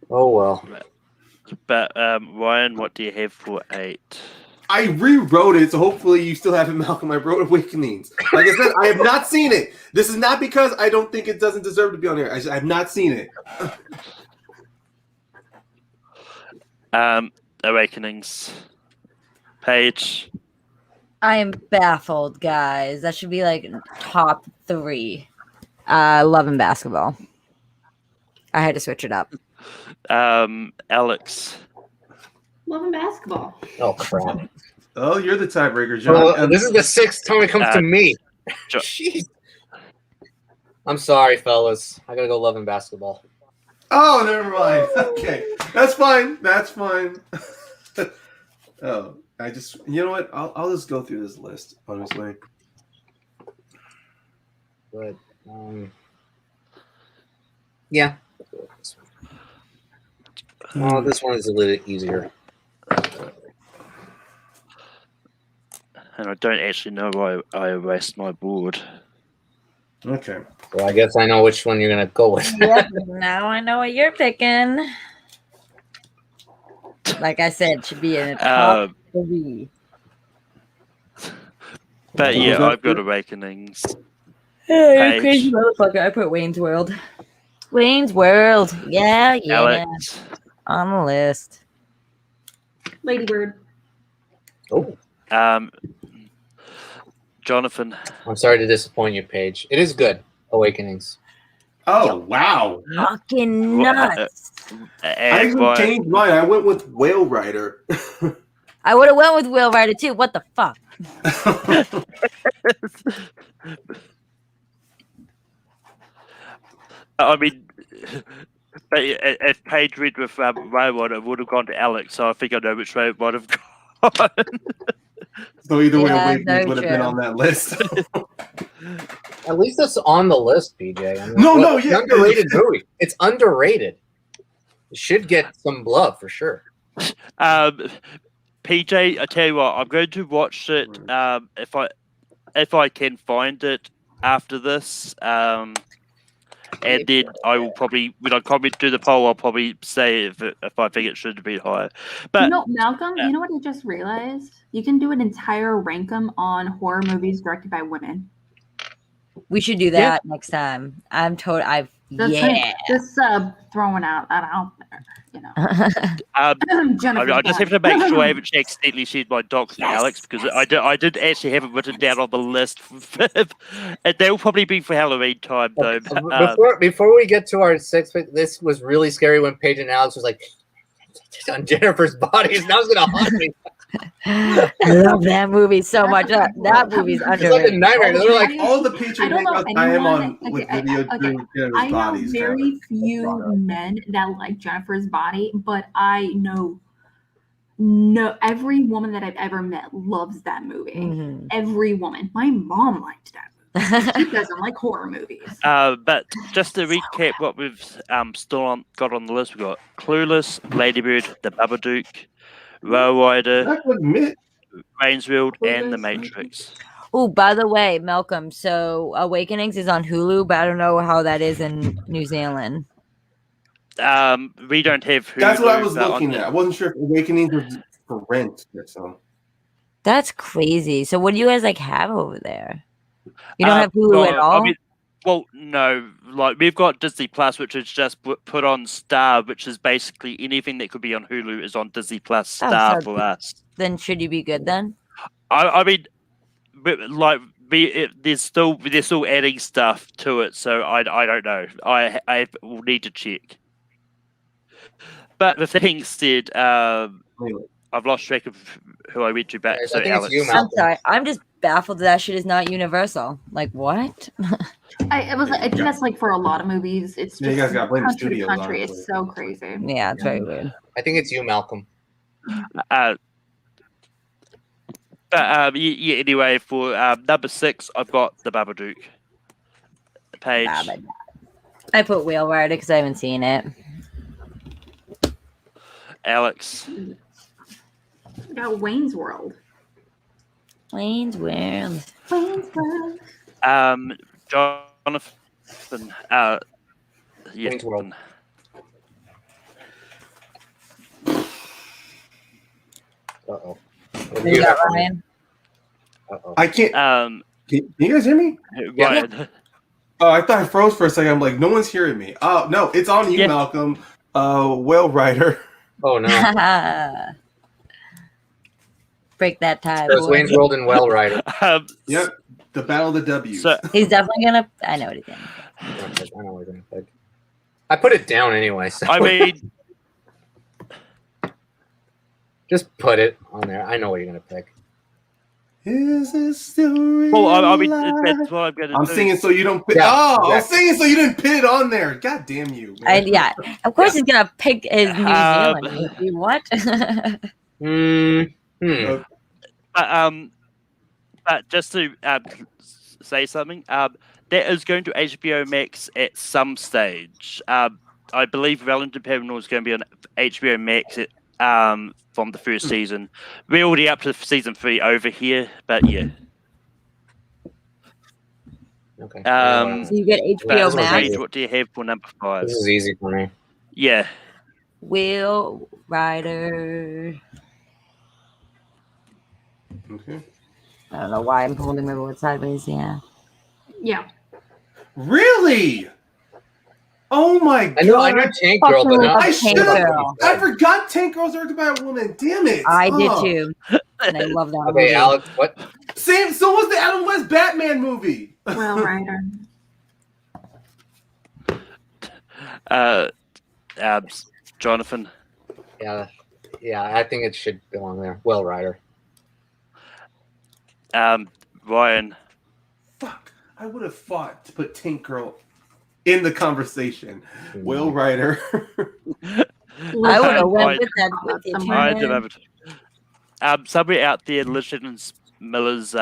oh well. But Ryan, what do you have for 8? I rewrote it, so hopefully you still have it, Malcolm. I wrote Awakenings. Like I said, I have not seen it. This is not because I don't think it doesn't deserve to be on here. I have not seen it. Awakenings. Paige. I am baffled, guys. That should be like top 3. Love and Basketball. I had to switch it up. Alex. Love and Basketball. Oh crap! Oh, you're the tiebreaker, John. This is the 6th time it comes to me. Jeez. I'm sorry, fellas. I gotta go Love and Basketball. Oh, never mind. Okay, that's fine. That's fine. Oh, you know what? I'll just go through this list, honestly. But yeah. Oh, this one is a little easier. And I don't actually know why I erased my board. Okay. So I guess I know which one you're gonna go with. Yep, now I know what you're picking. Like I said, it should be in a top 3. But yeah, I've got Awakenings. Yeah, you're crazy motherfucker. I put Wayne's World. Wayne's World. Yeah. Alex. On the list. Lady Bird. Oh. Jonathan. I'm sorry to disappoint you, Paige. It is good. Awakenings. Oh, wow. Fucking nuts. I even changed mine. I went with Whale Rider. I would have went with Whale Rider too. What the fuck? I mean, but if Paige read with Railroad, it would have gone to Alex, so I think I know which way it might have gone. So either way, Yeah, Awakenings very would have been true. on that list. At least it's on the list, BJ. I mean, No, it's yeah. an underrated movie. It's underrated. It should get some love for sure. PJ, I tell you what, I'm going to watch it if I can find it after this. And then I will probably, when I comment to the poll, I'll probably say if I think it should be higher. But Malcolm, you know what I just realized? You can do an entire rankum on horror movies directed by women. We should do that next time. I'm totally. Just throwing that out there, you know. I just have to make sure I haven't accidentally said my docs to Alex, because I did actually have it written down on the list. And they'll probably be for Halloween time, though. Before we get to our 6th, this was really scary when Paige and Alex was like on Jennifer's body. Now it's gonna haunt me. I love that movie so much. That movie's It's like underrated. a nightmare. They're like, all the Patreon hangouts I am on with video I know bodies. very few men that like Jennifer's body, but I know every woman that I've ever met loves that movie. Mhm. Every woman. My mom liked that movie. She doesn't like horror movies. But just to recap what we've still got on the list, we've got Clueless, Ladybird, The Babadook, Row Rider, Wayne's World, and The Matrix. Oh, by the way, Malcolm, so Awakenings is on Hulu, but I don't know how that is in New Zealand. We don't have Hulu. That's what I was looking at. I wasn't sure if Awakenings was for rent or something. That's crazy. So what do you guys have over there? You don't have Hulu at all? I mean, well, no. Like, we've got Disney Plus, which is just put on Star, which is basically anything that could be on Hulu is on Disney Plus Star for us. Then should you be good then? I mean, they're still adding stuff to it, so I don't know. I will need to check. But the thing said, I've lost track of who I went to back. So Alex. I'm sorry. I'm just baffled that shit is not universal. Like what? I think that's for a lot of movies. It's just you guys got to blame the country to studios, country. honestly. It's so crazy. Yeah, it's very weird. I think it's you, Malcolm. Anyway, for number 6, I've got The Babadook. Paige. I put Whale Rider because I haven't seen it. Alex. We got Wayne's World. Wayne's World. Wayne's World. Jonathan. Wayne's World. Uh-oh. You got Ryan? I can't. Can you guys hear me? Ryan. Oh, I thought I froze for a second. I'm like, no one's hearing me. Oh, no, it's on you, Malcolm. Whale Rider. Oh, no. break that tie. So it's boy. Wayne's World and Well Rider. Yep. The battle of the W's. So He's definitely gonna. I know what he's gonna. I know what you're gonna pick. I put it down anyway. So I mean, just put it on there. I know what you're gonna pick. Is this still real? well, I mean, life? that's what I'm gonna I'm do. singing so you don't pick. Yeah, I was exactly. singing so you didn't put it on there. God damn you. Man. Yeah, of course he's gonna pick his New Zealand Um, movie. What? But just to say something, that is going to HBO Max at some stage. I believe Wellington Terminal is going to be on HBO Max from the first season. We're already up to season 3 over here, but yeah. Okay. So you get This HBO one's Max. easy. What do you have for number 5? This is easy for me. Yeah. Will Rider. Okay. I don't know why I'm holding my board sideways. Yeah. Yeah. Really? Oh my god. I know Tank Girl, but not I Tank should have. Girl. I forgot Tank Girl's directed by a woman. Damn it. I did Oh. too, and I love that Okay, movie. Alex, what? Same. So was the Adam West Batman movie. Well, Rider. Jonathan. Yeah, I think it should belong there. Well Rider. Ryan. Fuck. I would have fought to put Tank Girl in the conversation. Will Rider. I would have went with that with you too, I did man. have it. Somewhere out there, Lieutenant Miller's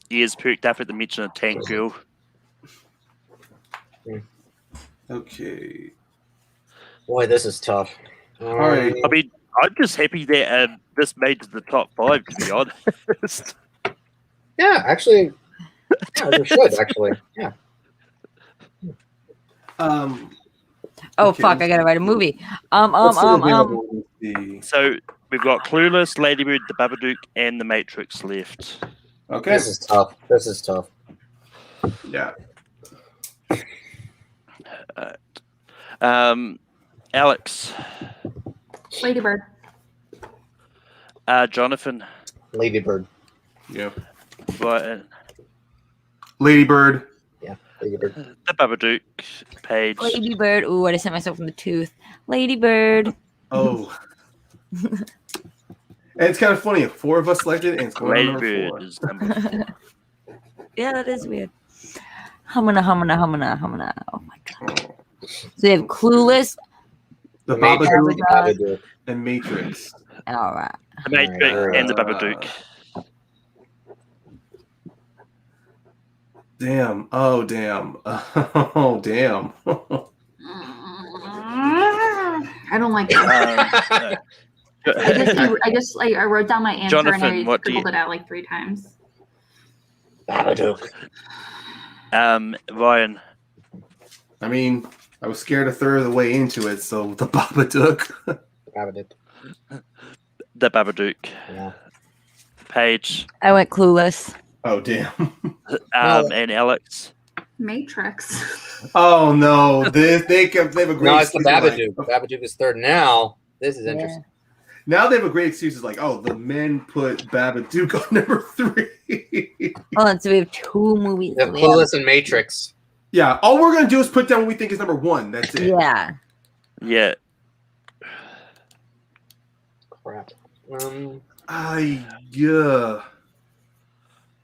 ears perked up at the mention of Tank Girl. Okay. Boy, this is tough. All right. I mean, I'm just happy that this made to the top 5, to be honest. Yeah, actually. Yeah, we should actually. Yeah. Oh Okay, fuck! I gotta write a movie. Let's see. So we've got Clueless, Lady Bird, The Babadook, and The Matrix left. Okay. This is tough. Yeah. Alex, Lady Bird. Jonathan, Lady Bird. Yeah. Ryan, Lady Bird. Yeah, Lady Bird. The Babadook, Paige. Lady Bird. Ooh, I just hit myself in the tooth. Lady Bird. Oh. And it's kind of funny. 4 of us selected, and it's going Lady on number 4. Bird is number 4. Yeah, that is weird. Humana. Oh my god. So they have Clueless. The Matrix, Babadook Babadook. and Matrix. All right. The Matrix and The Babadook. Damn. Oh, damn. Oh, damn. I don't like it. I wrote down my answer Jonathan, and I what do you- scribbled it out like 3 times. Babadook. Ryan, I mean, I was scared a third of the way into it, so the Babadook. Babadook. The Babadook, Yeah. Paige, I went Clueless. Oh, damn. and Alex. Matrix. Oh, no. They have a great No, it's the excuse, like, Babadook. Babadook is third. Now, this is interesting. now they have a great excuse. It's like, oh, the men put Babadook on number 3. Hold on, so we have 2 movies. They have We have- Clueless and Matrix. Yeah, all we're going to do is put down what we think is number 1. That's it. Yeah. Yeah. Crap. Yeah.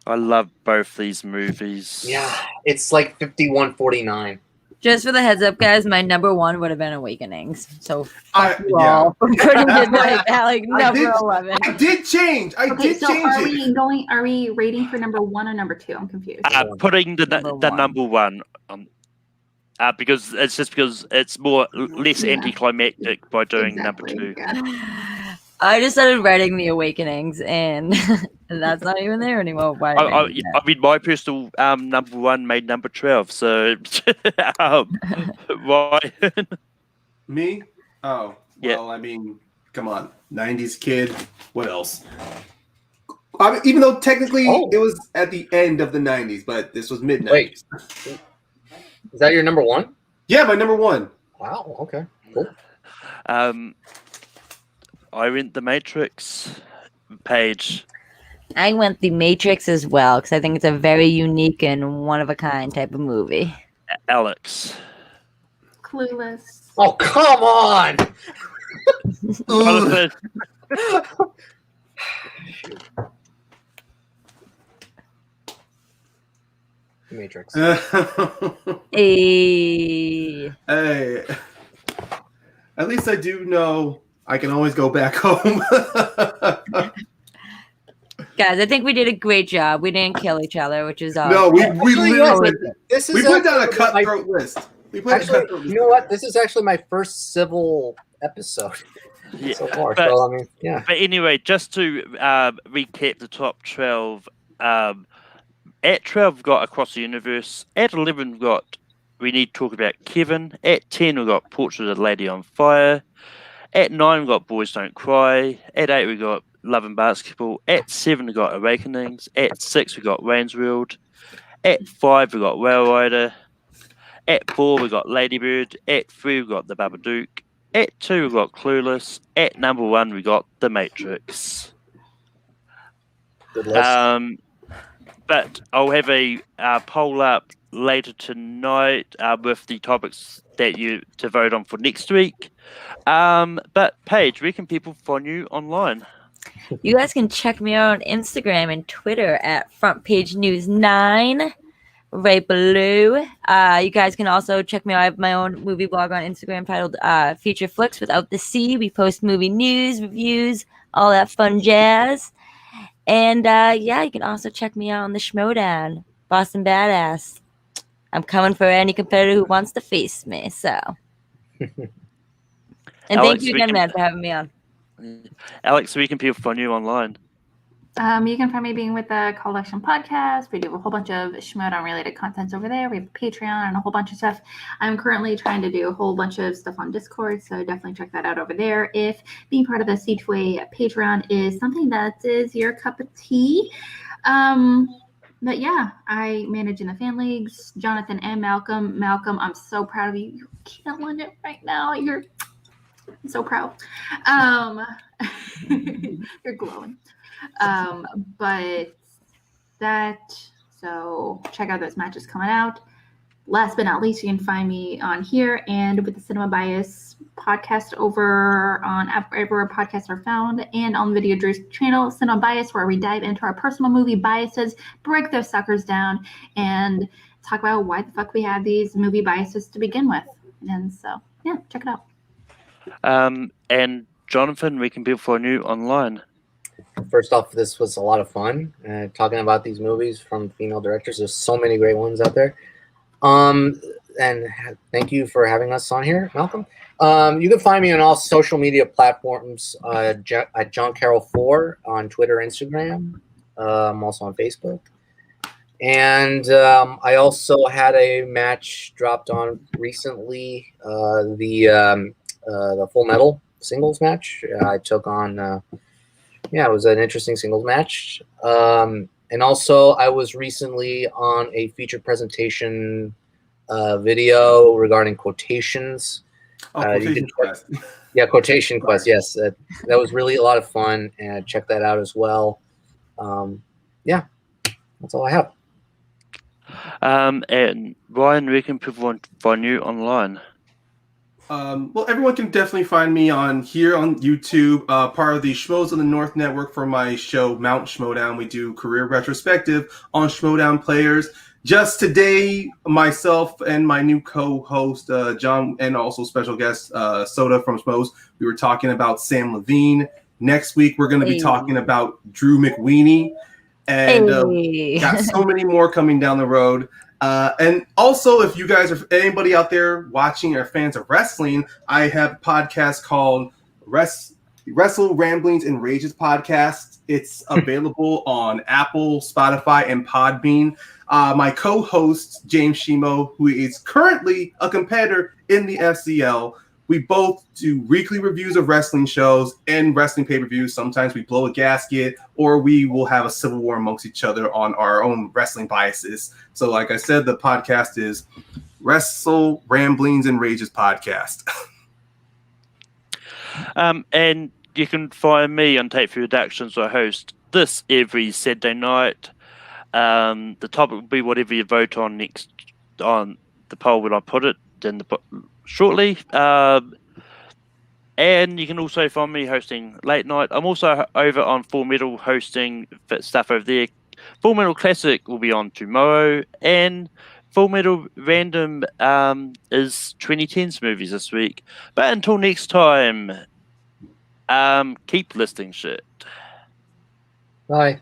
I love both these movies. Yeah, it's like 51-49. Just for the heads up, guys, my number 1 would have been Awakenings. So fuck you yeah. all for putting it like that, like I number did- 11. I did change. I Okay, did so change are it. we rating for number 1 or number 2? I'm confused. Putting the Number one. number 1 because it's more less Yeah. anticlimactic by doing number Exactly, 2. yeah. I just started writing the Awakenings, and that's not even there anymore. Why? I mean, my personal number 1 made number 12. So, why? Me? Oh, Yeah. well, I mean, come on. 90s kid. What else? I mean, even though technically it was at the end of the 90s, but this was mid-90s. Wait. Is that your number 1? Yeah, my number 1. Wow, okay. Cool. I went The Matrix. Paige. I went The Matrix as well because I think it's a very unique and one of a kind type of movie. Alex. Clueless. Oh, come on! Jonathan. Matrix. Hey. Hey, at least I do know I can always go back home. Guys, I think we did a great job. We didn't kill each other, which is No, we literally This is we put down a actually cutthroat list. We put Actually, a cutthroat list. you know what? This is actually my first civil episode Yeah, so far. but- So I mean, yeah. But anyway, just to recap the top 12, at 12 we've got Across the Universe. At 11 we've got We Need to Talk About Kevin. At 10 we've got Portrait of a Lady on Fire. At 9 we've got Boys Don't Cry. At 8 we've got Love and Basketball. At 7 we've got Awakenings. At 6 we've got Wayne's World. At 5 we've got Whale Rider. At 4 we've got Ladybird. At 3 we've got The Babadook. At 2 we've got Clueless. At number 1 we got The Matrix. Good list. But I'll have a poll up later tonight with the topics that you to vote on for next week. But Paige, where can people find you online? You guys can check me out on Instagram and Twitter at Front Page News 9, right below. You guys can also check me out. I have my own movie blog on Instagram titled Feature Flicks Without the C. We post movie news, reviews, all that fun jazz. And yeah, you can also check me out on the Schmodown, Boston Badass. I'm coming for any competitor who wants to face me. So, and Alex, thank you again, man, for having me on. Alex, where can people find you online? You can find me being with the Call to Action podcast. We do a whole bunch of Schmodown related content over there. We have a Patreon and a whole bunch of stuff. I'm currently trying to do a whole bunch of stuff on Discord, so definitely check that out over there. If being part of the C2A Patreon is something that is your cup of tea. But yeah, I manage in the fan leagues, Jonathan and Malcolm. Malcolm, I'm so proud of you. You're killing it right now. I'm so proud. You're glowing. But so check out those matches coming out. Last but not least, you can find me on here and with the Cinema Bias podcast over on everywhere podcasts are found, and on Video Drew's channel, Cinema Bias, where we dive into our personal movie biases, break those suckers down, and talk about why the fuck we have these movie biases to begin with. And so, yeah, check it out. And Jonathan, where can people find you online? First off, this was a lot of fun talking about these movies from female directors. There's so many great ones out there. And thank you for having us on here, Malcolm. You can find me on all social media platforms at John Carroll 4 on Twitter, Instagram. I'm also on Facebook. And I also had a match dropped on recently, the Full Metal singles match. I took on, it was an interesting singles match. And also, I was recently on a featured presentation video regarding quotations. Quotation Quest. Yeah, Quotation Quest. Yes, that was really a lot of fun, and check that out as well. Yeah, that's all I have. And Ryan, where can people find you online? Well, everyone can definitely find me on YouTube, part of the Schmoes of the North network for my show, Mount Schmodown. We do career retrospective on Schmodown players. Just today, myself and my new co-host, John, and also special guest, Soda from Schmoes, we were talking about Sam Levine. Next week, we're going to be talking about Drew McWeeny. And got so many more coming down the road. And also, if you guys are anybody out there watching or fans of wrestling, I have a podcast called Wrestle Ramblings and Rages Podcast. It's available on Apple, Spotify, and Podbean. My co-host, James Shimo, who is currently a competitor in the FCL, we both do weekly reviews of wrestling shows and wrestling pay-per-views. Sometimes we blow a gasket, or we will have a civil war amongst each other on our own wrestling biases. So like I said, the podcast is Wrestle Ramblings and Rages Podcast. And you can find me on Tape for Reductions, I host this every Saturday night. The topic will be whatever you vote on next on the poll when I put it shortly. And you can also find me hosting late night. I'm also over on Full Metal hosting stuff over there. Full Metal Classic will be on tomorrow, and Full Metal Random is 2010s movies this week. But until next time, keep listing shit. Bye.